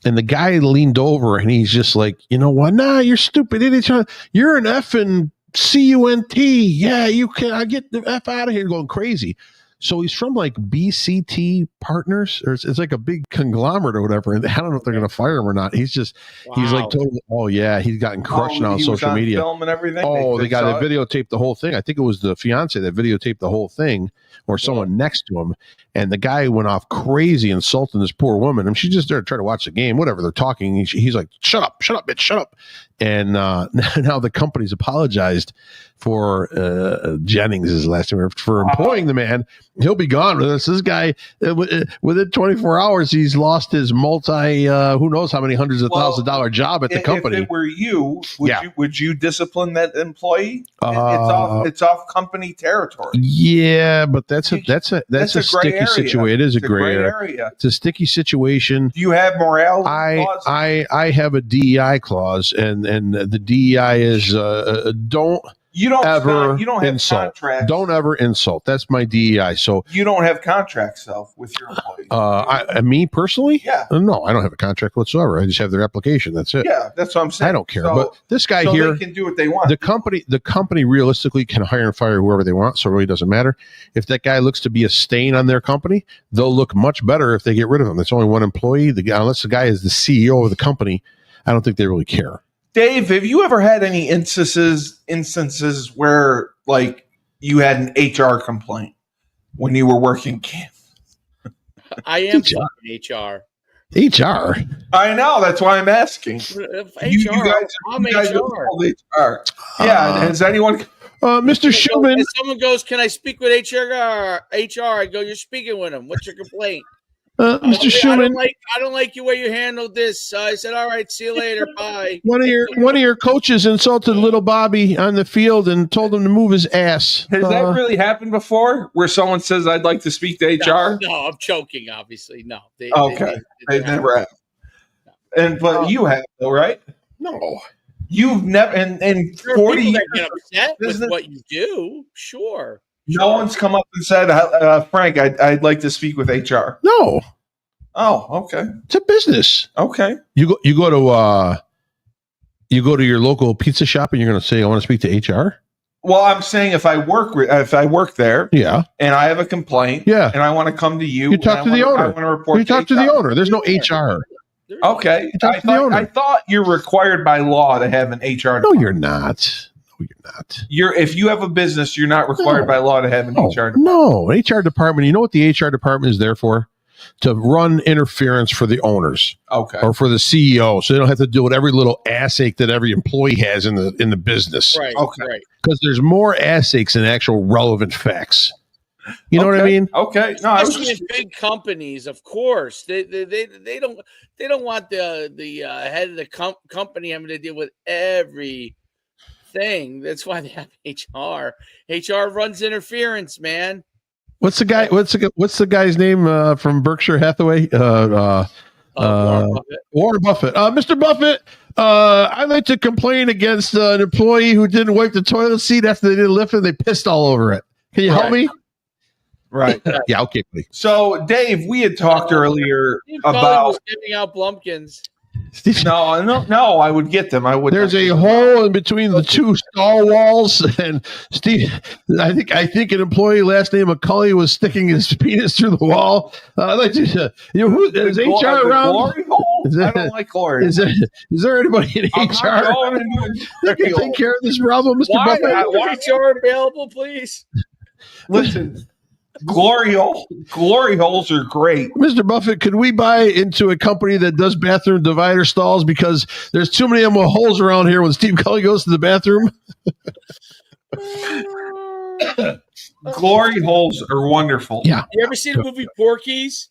And the guy leaned over and he's just like, you know what? Nah, you're stupid idiot. You're an effing CUNT. Yeah, you can. I get the F out of here, going crazy. So he's from like BCT Partners, or it's like a big conglomerate or whatever. And I don't know if they're going to fire him or not. He's like totally. Oh yeah, he's gotten crushed now on social media. Film and everything. Oh, they got to videotape the whole thing. I think it was the fiance that videotaped the whole thing, or someone next to him. And the guy went off crazy, insulting this poor woman. And she's just there to try to watch the game. Whatever they're talking, he's like, "Shut up, bitch, shut up." And now the company's apologized for Jennings, his last name, for employing the man. He'll be gone with us. This guy, within 24 hours, he's lost his who knows how many hundreds of $1,000 job at the company. If it were you, would you discipline that employee? It's off company territory. Yeah, but that's a sticky situation. It is a gray area. It's a sticky situation. Do you have morality clause? I have a DEI clause, and the DEI is don't ever insult. Don't ever insult. That's my DEI. So you don't have contracts, though, with your employees. Me personally, yeah, no, I don't have a contract whatsoever. I just have their application. That's it. Yeah, that's what I'm saying. I don't care. But this guy here, they can do what they want. The company realistically can hire and fire whoever they want. So it really doesn't matter. If that guy looks to be a stain on their company, they'll look much better if they get rid of him. There's only one employee. Unless the guy is the CEO of the company, I don't think they really care. Dave, have you ever had any instances where like you had an HR complaint when you were working camp? I am HR. HR. I know. That's why I'm asking. I'm HR. Yeah. Has anyone? Mr. Schuman. If someone goes, "Can I speak with HR?" I go, "You're speaking with him. What's your complaint?" Mr. Schuman, I don't like the way you handled this. I said, "All right, see you later, bye." One of your coaches insulted little Bobby on the field and told him to move his ass. Has that really happened before, where someone says, "I'd like to speak to HR"? No, I'm joking. Obviously, no. They never have. But you have, though, right? No. You've never in There are 40 people years. that get upset with business- what you do. Sure. No one's come up and said, Frank, I'd like to speak with HR. No. Oh, okay. It's a business. Okay. You go to your local pizza shop and you're going to say, I want to speak to HR? Well, I'm saying if I work there, Yeah. and I have a complaint, Yeah. and I want to come to you, You talk to the owner. I want to report. You talk to the owner. There's no HR. Okay. talk to the owner. I thought you're required by law to have an HR. No, you're not. No, you're not. If you have a business, you're not required by law to have an HR. No, an HR department. You know what the HR department is there for? To run interference for the owners. Okay. Or for the CEO, so they don't have to deal with every little ass ache that every employee has in the business. Right. Okay. Right. Because there's more ass aches than actual relevant facts. You know what I mean? Okay. No, I was Especially just, in big companies, of course, they don't want the head of the company having to deal with everything. That's why they have HR. HR runs interference, man. What's the guy? What's the guy's name from Berkshire Hathaway? Warren Buffett. Mr. Buffett, I'd like to complain against an employee who didn't wipe the toilet seat after they didn't lift it. They pissed all over it. Can you help me? right. Yeah, okay, please. So, Dave, we had talked earlier Steve Cully about. was giving out Blumpkins. No, I would get them. I would. There's a hole in between the two stall walls, and Steve. I think an employee last name of Cully was sticking his penis through the wall. I'd like to. Who is HR around? Glory hole? I don't like glory. Is there anybody in HR that can take care of this problem, Mr. Buffett? HR available, please. Listen, glory holes are great. Mr. Buffett, could we buy into a company that does bathroom divider stalls because there's too many of them with holes around here when Steve Cully goes to the bathroom? Glory holes are wonderful. Yeah. You ever seen the movie Porky's?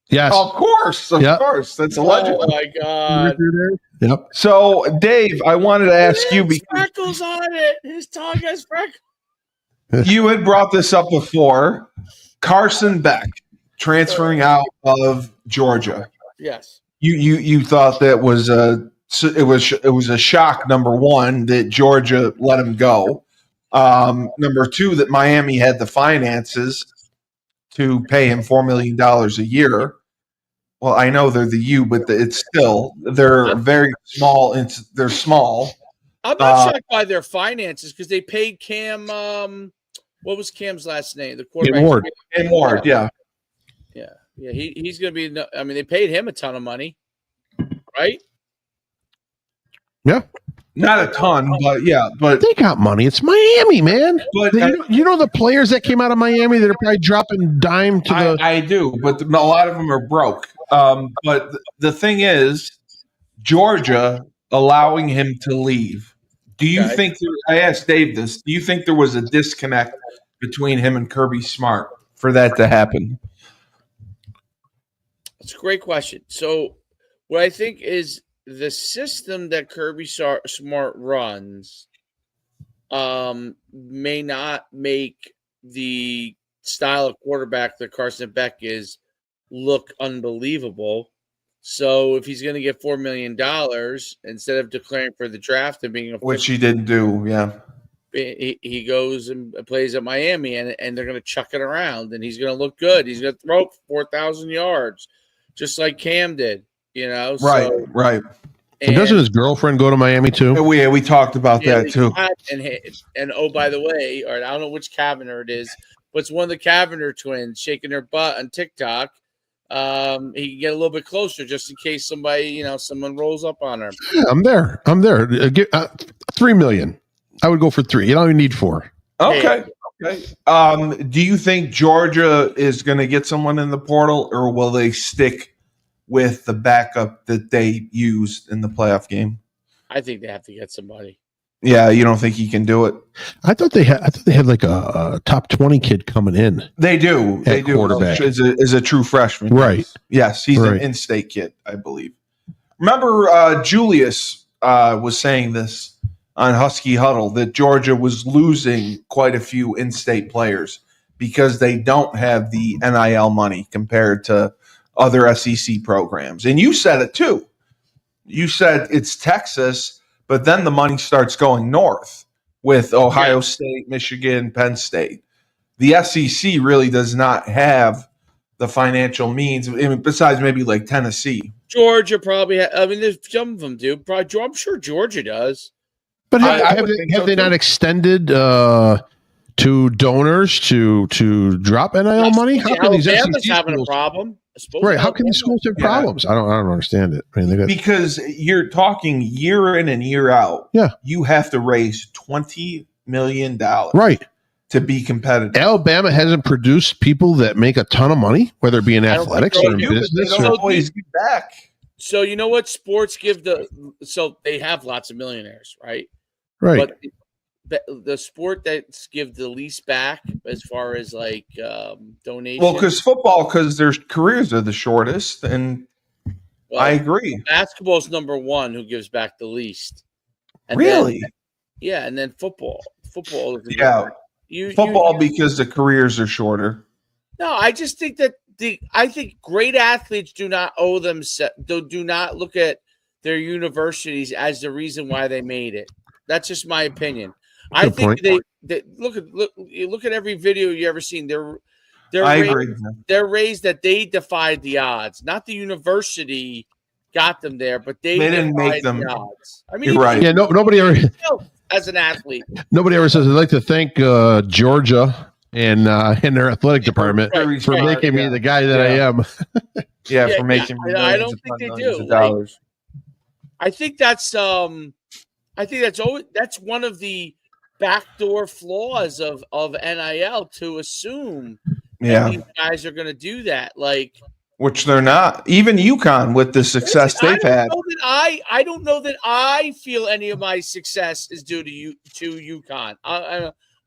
Yes. Of course. That's a legend. Oh my god. Yep. So, Dave, I wanted to ask you because freckles on it. His tongue has freckles. you had brought this up before. Carson Beck transferring out of Georgia. Yes. You thought that was it was a shock. Number one, that Georgia let him go. Number two, that Miami had the finances to pay him $4 million a year. Well, I know they're the U, but it's still they're very small. They're small. I'm not shocked by their finances because they paid Cam. What was Cam's last name? The quarterback. Ward, yeah. Yeah. He's going to be. I mean, they paid him a ton of money, right? Yeah. Not a ton, but yeah. But they got money. It's Miami, man. But you know the players that came out of Miami that are probably dropping dime to the. I do, but a lot of them are broke. But the thing is, Georgia allowing him to leave. Do you think? I asked Dave this. Do you think there was a disconnect between him and Kirby Smart for that to happen? That's a great question. So, what I think is the system that Kirby Smart runs may not make the style of quarterback that Carson Beck is look unbelievable. So if he's going to get $4 million instead of declaring for the draft and being which he didn't do, yeah, he goes and plays at Miami and they're going to chuck it around and he's going to look good. He's going to throw 4,000 yards just like Cam did, you know. Right. And doesn't his girlfriend go to Miami too? We talked about that too. And oh, by the way, or I don't know which Cavanagh it is, but it's one of the Cavanagh twins shaking their butt on TikTok. He can get a little bit closer just in case someone rolls up on him. Yeah, I'm there. $3 million. I would go for 3. You don't even need 4. Okay. Do you think Georgia is going to get someone in the portal, or will they stick with the backup that they used in the playoff game? I think they have to get somebody. Yeah, you don't think he can do it? I thought they had like a top 20 kid coming in. They do. They do. Quarterback is a true freshman, right? Yes, he's an in-state kid, I believe. Remember, Julius was saying this on Husky Huddle that Georgia was losing quite a few in-state players because they don't have the NIL money compared to other SEC programs, and you said it too. you said it's Texas, but then the money starts going north with Ohio State, Michigan, Penn State. The SEC really does not have the financial means, besides maybe like Tennessee. Georgia probably. There's some of them do. Probably, I'm sure Georgia does. But have they not extended to donors to drop NIL money? How can these Alabama's SEC having schools, a problem? Right? How can these schools have problems? I don't understand it. I mean, because you're talking year in and year out. Yeah, you have to raise $20 million, right, to be competitive. Alabama hasn't produced people that make a ton of money, whether it be in athletics or in business. They don't always give back. So you know what sports give so they have lots of millionaires, right? Right. But the sport that give the least back as far as like donations. Well, because their careers are the shortest, and I agree. Basketball is number one who gives back the least. And really? And then football. Football. Football because the careers are shorter. No, I just think that I think great athletes do not owe them. Do not look at their universities as the reason why they made it. That's just my opinion. I think they look at every video you ever seen. They're raised that they defied the odds, not the university got them there, but they didn't make them. The odds. I mean, you're right. Yeah, nobody ever. As an athlete, nobody ever says I'd like to thank Georgia and their athletic department for making me the guy that I am. For making me. I don't think they do. Like, I think that's that's one of the backdoor flaws of NIL to assume that these guys are going to do that. Like, which they're not. Even UConn with the success they've had. I don't know that I feel any of my success is due to UConn.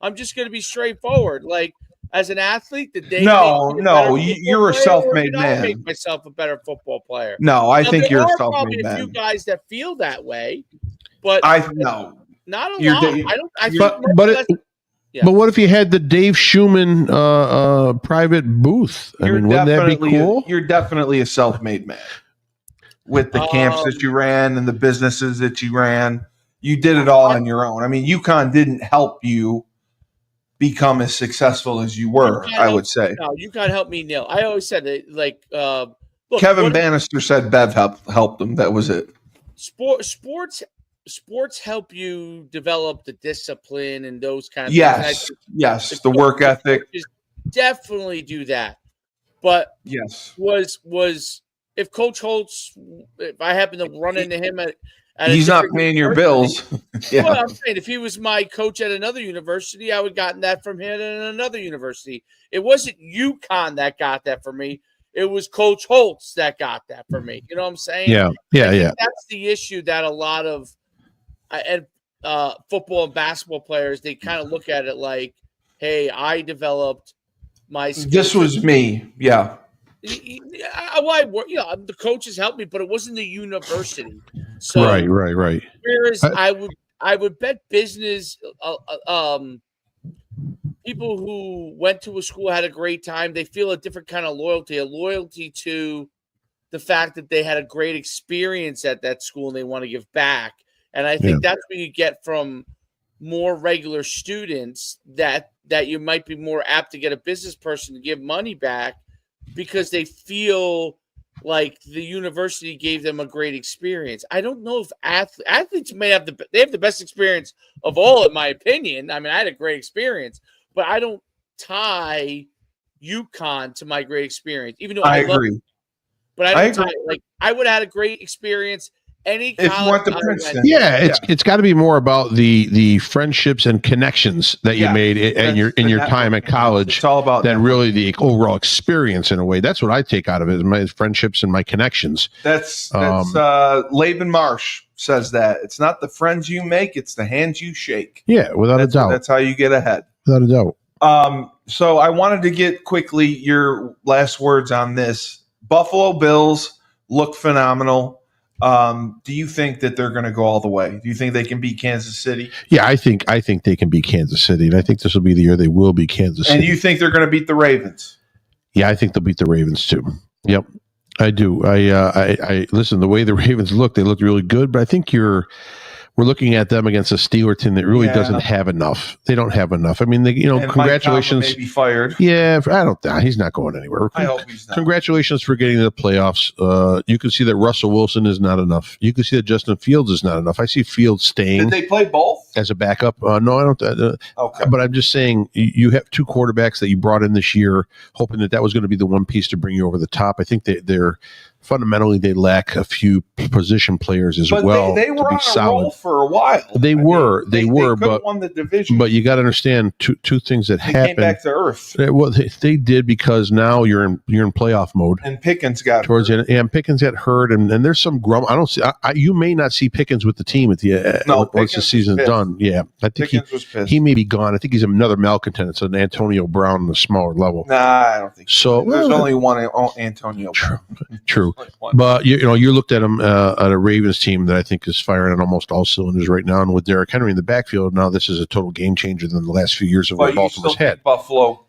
I'm just going to be straightforward. Like, as an athlete, you're a self-made man. I make myself a better football player. No, I think you're a self-made man. Probably a few guys that feel that way, but not a lot. But what if you had the Dave Schuman private booth? I mean, wouldn't that be cool? You're definitely a self-made man. With the camps that you ran and the businesses that you ran, you did it all on your own. I mean, UConn didn't help you become as successful as you were, I would say. No, UConn helped me, Neil. I always said that, like, look, Kevin Bannister said Bev helped him. That was it. Sports help you develop the discipline and those kind of things. Yes, the work ethic. Definitely do that. But was if Coach Holtz, if I happen to run into him at he's not paying your bills. Well, I'm saying if he was my coach at another university, I would have gotten that from him at another university. It wasn't UConn that got that for me. It was Coach Holtz that got that for me. You know what I'm saying? Yeah. That's the issue that a lot of football and basketball players, they kind of look at it like, hey, I developed my skills. This was me. Yeah. The coaches helped me, but it wasn't the university. So, right. Whereas I would bet business people who went to a school, had a great time, they feel a different kind of loyalty, a loyalty to the fact that they had a great experience at that school and they want to give back. And I think that's what you get from more regular students, that you might be more apt to get a business person to give money back because they feel like the university gave them a great experience. I don't know if athletes may have the best experience of all, in my opinion. I mean, I had a great experience, but I don't tie UConn to my great experience, even though I agree. But I don't tie, like, I would have had a great experience any college. It's got to be more about the friendships and connections that you made in your time at college. It's all about than really the overall experience in a way. That's what I take out of it, is my friendships and my connections. That's Laban Marsh says that. It's not the friends you make, it's the hands you shake. Yeah, without a doubt. That's how you get ahead. Without a doubt. So I wanted to get quickly your last words on this. Buffalo Bills look phenomenal. Do you think that they're going to go all the way? Do you think they can beat Kansas City? Yeah, I think they can beat Kansas City, and I think this will be the year they will beat Kansas City. And you think they're going to beat the Ravens? Yeah, I think they'll beat the Ravens too. Yep. I do. I listen. The way the Ravens look, they looked really good. But I think we're looking at them against a Steelers team that really doesn't have enough. They don't have enough. I mean, and congratulations. Mike Tomlin may be fired. Yeah, I don't. He's not going anywhere. I hope he's not. Congratulations for getting to the playoffs. You can see that Russell Wilson is not enough. You can see that Justin Fields is not enough. I see Fields staying. Did they play both as a backup? No, I don't. Okay, but I'm just saying you have two quarterbacks that you brought in this year, hoping that was going to be the one piece to bring you over the top. I think they're fundamentally they lack a few position players as well. They were on a roll for a while. They were, but won the division. But you got to understand two things that happened. Came back to earth. Well, they did because now you're in playoff mode. And Pickens got towards the end. And Pickens got hurt, and there's some grumble. I don't see. You may not see Pickens with the team at the once the season's done. Yeah, I think he may be gone. I think he's another malcontent. It's an Antonio Brown on a smaller level. Nah, I don't think so. There's only one Antonio Brown. True. But you looked at him at a Ravens team that I think is firing on almost all cylinders right now, and with Derrick Henry in the backfield, now this is a total game changer than the last few years of what Baltimore's had. Buffalo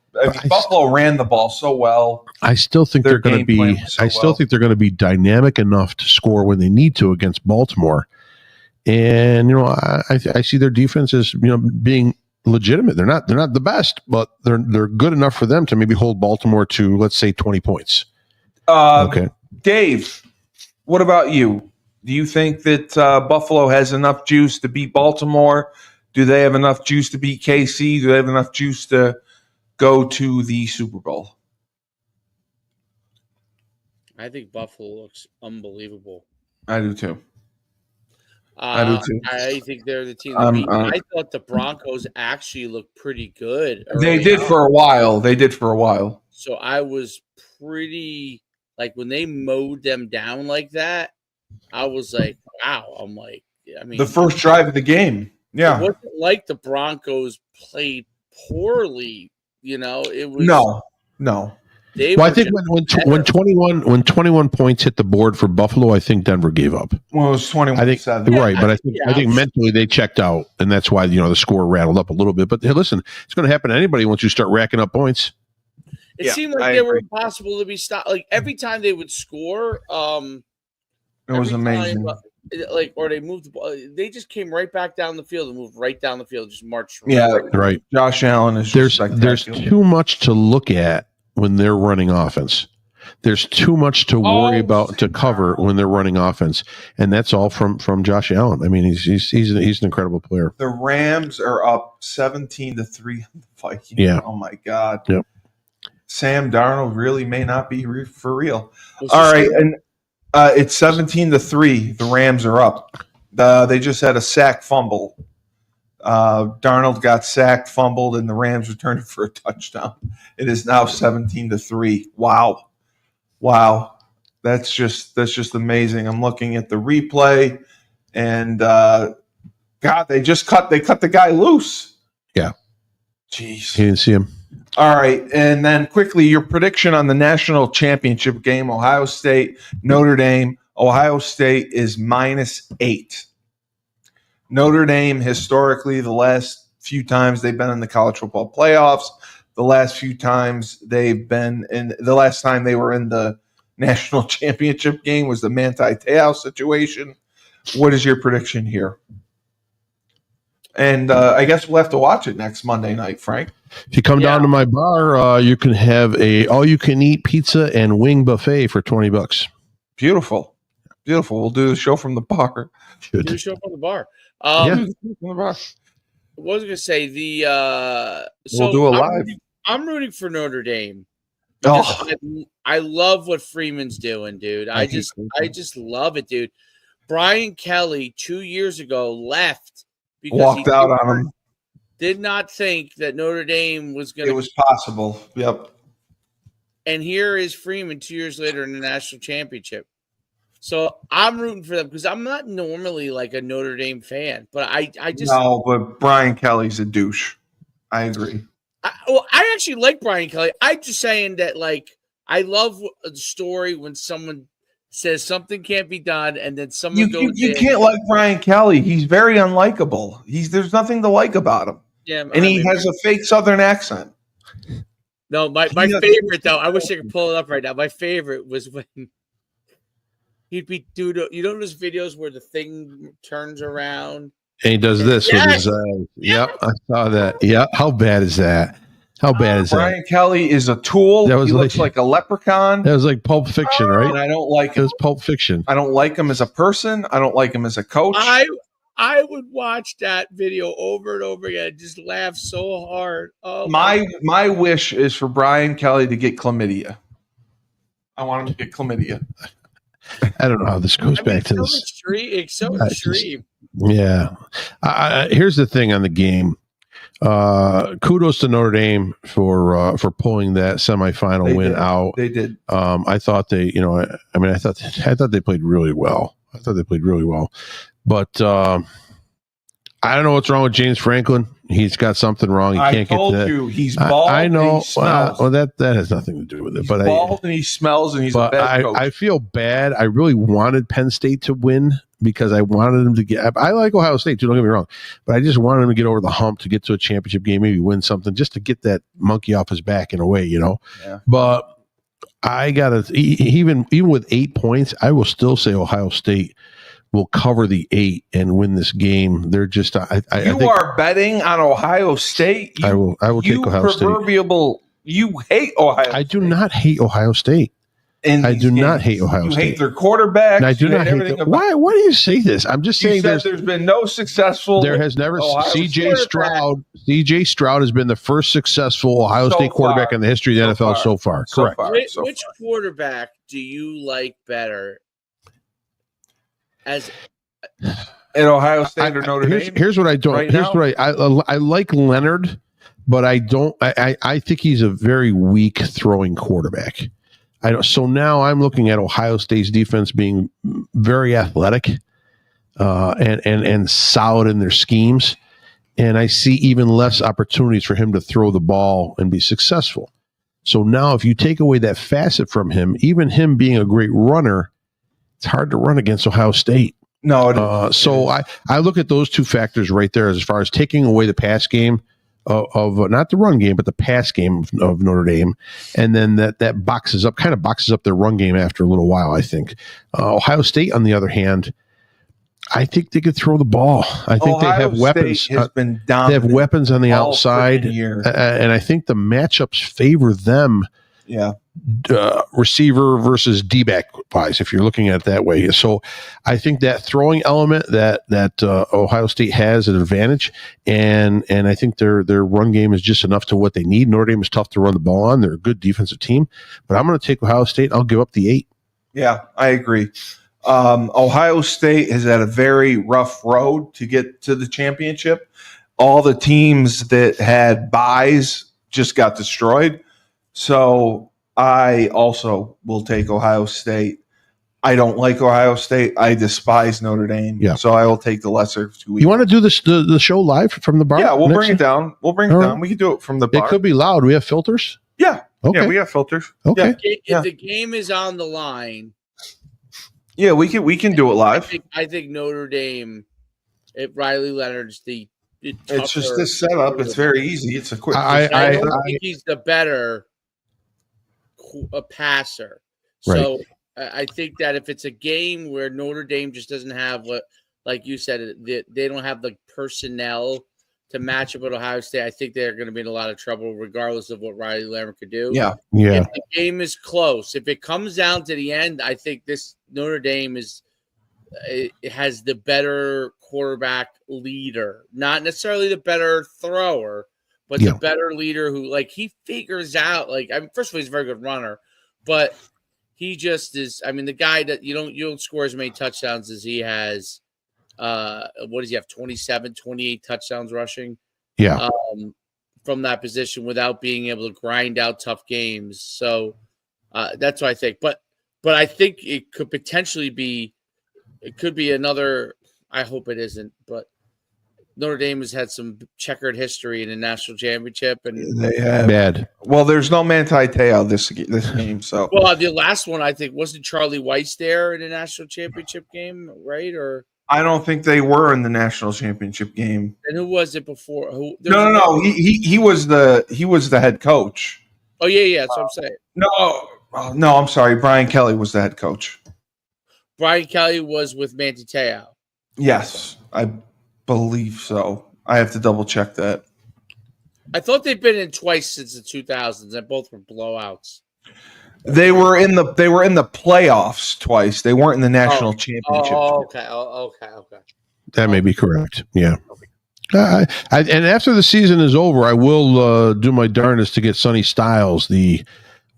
ran the ball so well. I still think they're going to be. Think they're going to be dynamic enough to score when they need to against Baltimore, and I see their defense as being legitimate. They're not the best, but they're good enough for them to maybe hold Baltimore to, let's say, 20 points. Okay. Dave, what about you? Do you think that Buffalo has enough juice to beat Baltimore? Do they have enough juice to beat KC? Do they have enough juice to go to the Super Bowl? I think Buffalo looks unbelievable. I do too. I think they're the team to beat. I thought the Broncos actually looked pretty good. They did for a while. So I was pretty... Like, when they mowed them down like that, I was like, wow. I'm like, I mean, the first drive of the game. Yeah. It wasn't like the Broncos played poorly. It was. No. I think when 21 points hit the board for Buffalo, I think Denver gave up. Well, it was 21-7. Right, but I think mentally they checked out, and that's why the score rattled up a little bit. But hey, listen, it's going to happen to anybody once you start racking up points. It seemed like they were impossible to be stopped. Like, every time they would score, it was amazing. Or they moved the ball. They just came right back down the field and moved right down the field, just marched. Right. Josh Allen is there's too much to look at when they're running offense. There's too much to worry about to cover when they're running offense, and that's all from Josh Allen. I mean, he's an incredible player. The Rams are up 17-3 on the Vikings. Yeah. Oh my God. Yep. Sam Darnold really may not be for real. All right, and it's 17-3. The Rams are up. They just had a sack fumble. Darnold got sacked, fumbled, and the Rams returned it for a touchdown. It is now 17-3. Wow. That's just amazing. I'm looking at the replay, and God, they cut the guy loose. Yeah. Jeez. He didn't see him. All right, and then quickly, your prediction on the national championship game, Ohio State, Notre Dame. Ohio State is -8. Notre Dame, historically, the last few times they've been in the college football playoffs, the last few times they've been in – the last time they were in the national championship game was the Manti Te'o situation. What is your prediction here? And I guess we'll have to watch it next Monday night, Frank. If you come down to my bar, you can have a all-you-can-eat pizza and wing buffet for $20. Beautiful. We'll do the show from the bar. Do the show from the bar. What was I going to say? We'll do it live. I'm rooting for Notre Dame. I love what Freeman's doing, dude. I just love it, dude. Brian Kelly 2 years ago left because walked out on him. Did not think that Notre Dame was going to. It was possible. Yep. And here is Freeman 2 years later in the national championship. So I'm rooting for them because I'm not normally like a Notre Dame fan, but I just no. But Brian Kelly's a douche. I agree. I actually like Brian Kelly. I'm just saying that, like, I love a story when someone says something can't be done, and then someone goes. You can't like Brian Kelly. He's very unlikable. There's nothing to like about him. Yeah, and he has a fake Southern accent. No, my favorite though. I wish I could pull it up right now. My favorite was when he'd be doing. You know those videos where the thing turns around and he does this with his. Yep, I saw that. Yeah, how bad is that? How bad is that? Brian Kelly is a tool. That was he looks like a leprechaun. That was like Pulp Fiction, right? And I don't like it. It was Pulp Fiction. I don't like him as a person. I don't like him as a coach. I would watch that video over and over again. Just laugh so hard. Oh, my wish is for Brian Kelly to get chlamydia. I want him to get chlamydia. I don't know how this goes back to this. It's so extreme. Yeah. Here's the thing on the game. Kudos to Notre Dame for pulling that semifinal win out. They did. I thought they, I thought they played really well. But I don't know what's wrong with James Franklin. He's got something wrong. He can't get to that. He's bald. I know. And he smells. Well, that has nothing to do with it. He's bald and he smells, and he's a bad coach. I feel bad. I really wanted Penn State to win because I wanted them to get. I like Ohio State too. Don't get me wrong, but I just wanted them to get over the hump to get to a championship game, maybe win something, just to get that monkey off his back in a way, Yeah. But I gotta even with 8 points, I will still say Ohio State will cover the 8 and win this game. They're just I think, are betting on Ohio State. I will take Ohio State. You hate Ohio State. I do not hate Ohio State. I do not hate Ohio State. You hate their quarterback. And I do not hate them. Why do you say this? I'm just saying there's been no successful. There has never CJ Stroud. CJ Stroud has been the first successful Ohio State quarterback in the history of the NFL so far. Correct. Which quarterback do you like better? As at Ohio State or Notre Dame? Here's what I don't. I like Leonard, but I don't. I think he's a very weak throwing quarterback. So now I'm looking at Ohio State's defense being very athletic and solid in their schemes, and I see even less opportunities for him to throw the ball and be successful. So now, if you take away that facet from him, even him being a great runner, it's hard to run against Ohio State. No. So I look at those two factors right there as far as taking away the pass game of not the run game, but the pass game of Notre Dame. And then that boxes up their run game after a little while, I think. Ohio State, on the other hand, I think they could throw the ball. I think they have weapons. Has been they have weapons on the outside. And I think the matchups favor them. Yeah. Receiver versus D-back wise, if you're looking at it that way. So I think that throwing element that Ohio State has an advantage, and I think their run game is just enough to what they need. Notre Dame is tough to run the ball on. They're a good defensive team, but I'm going to take Ohio State. I'll give up the 8. Yeah, I agree. Ohio State has had a very rough road to get to the championship. All the teams that had buys just got destroyed. So I also will take Ohio State. I don't like Ohio State. I despise Notre Dame. Yeah. So I will take the lesser of 2 weeks. You want to do the show live from the bar? Yeah, we'll bring it down. We can do it from the bar. It could be loud. We have filters? Yeah. Okay. Yeah, we have filters. Okay. If the game is on the line. Yeah, we can do it live. I think Notre Dame, if Riley Leonard's it's just this setup. It's very easy. It's a quick. I think he's the better passer. Right. So I think that if it's a game where Notre Dame just doesn't have what, like you said, they don't have the personnel to match up with Ohio State, I think they're going to be in a lot of trouble regardless of what Riley Leonard could do. Yeah. If the game is close, if it comes down to the end, I think this Notre Dame has the better quarterback leader, not necessarily the better thrower, but the better leader who, he figures out, first of all, he's a very good runner, but he just is. I mean, the guy that you don't score as many touchdowns as he has. What does he have? 27, 28 touchdowns rushing. Yeah. From that position without being able to grind out tough games. So that's what I think. But I think it could potentially be. It could be another. I hope it isn't, but Notre Dame has had some checkered history in the national championship, and they have bad. Well, there's no Manti Te'o this game, so the last one I think wasn't Charlie Weiss there in the national championship game, right? Or I don't think they were in the national championship game. And who was it before? No. He was the head coach. Oh yeah, that's what I'm saying. No, I'm sorry. Brian Kelly was the head coach. Brian Kelly was with Manti Te'o. Yes, I believe so. I have to double check that. I thought they've been in twice since the 2000s, and both were blowouts. They were in the playoffs twice. They weren't in the national championship. Okay. That may be correct. Yeah. And after the season is over, I will do my darndest to get Sonny Styles, the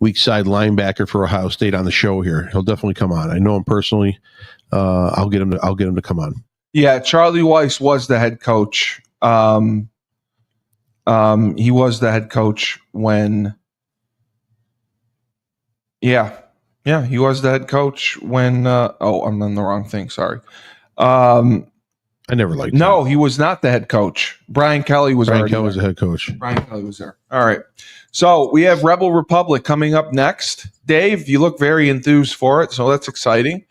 weak side linebacker for Ohio State, on the show here. He'll definitely come on. I know him personally. I'll get him to come on. Yeah, Charlie Weiss was the head coach. He was the head coach when. Yeah, he was the head coach when. I'm on the wrong thing. Sorry. I never liked. No, him. He was not the head coach. Brian Kelly was. Brian Kelly was the head coach. Brian Kelly was there. All right. So we have Rebel Republic coming up next. Dave, you look very enthused for it, so that's exciting.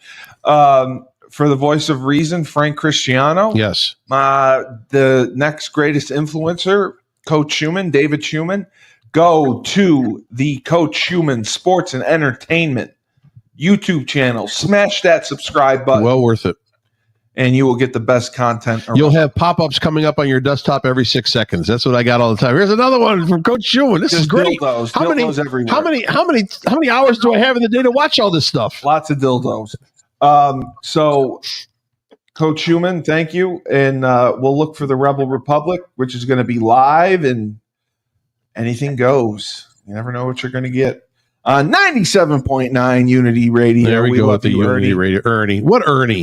For the voice of reason, Frank Cristiano. Yes. The next greatest influencer, Coach Schuman, David Schuman. Go to the Coach Schuman Sports and Entertainment YouTube channel. Smash that subscribe button. Well worth it. And you will get the best content. You'll have pop-ups coming up on your desktop every 6 seconds. That's what I got all the time. Here's another one from Coach Schuman. This is great. Dildos everywhere. How many hours do I have in the day to watch all this stuff? Lots of dildos. So, Coach Schuman, thank you. And we'll look for the Rebel Republic, which is going to be live, and anything goes. You never know what you're going to get. 97.9 Unity Radio. There we go with the Unity Radio. Ernie. What Ernie?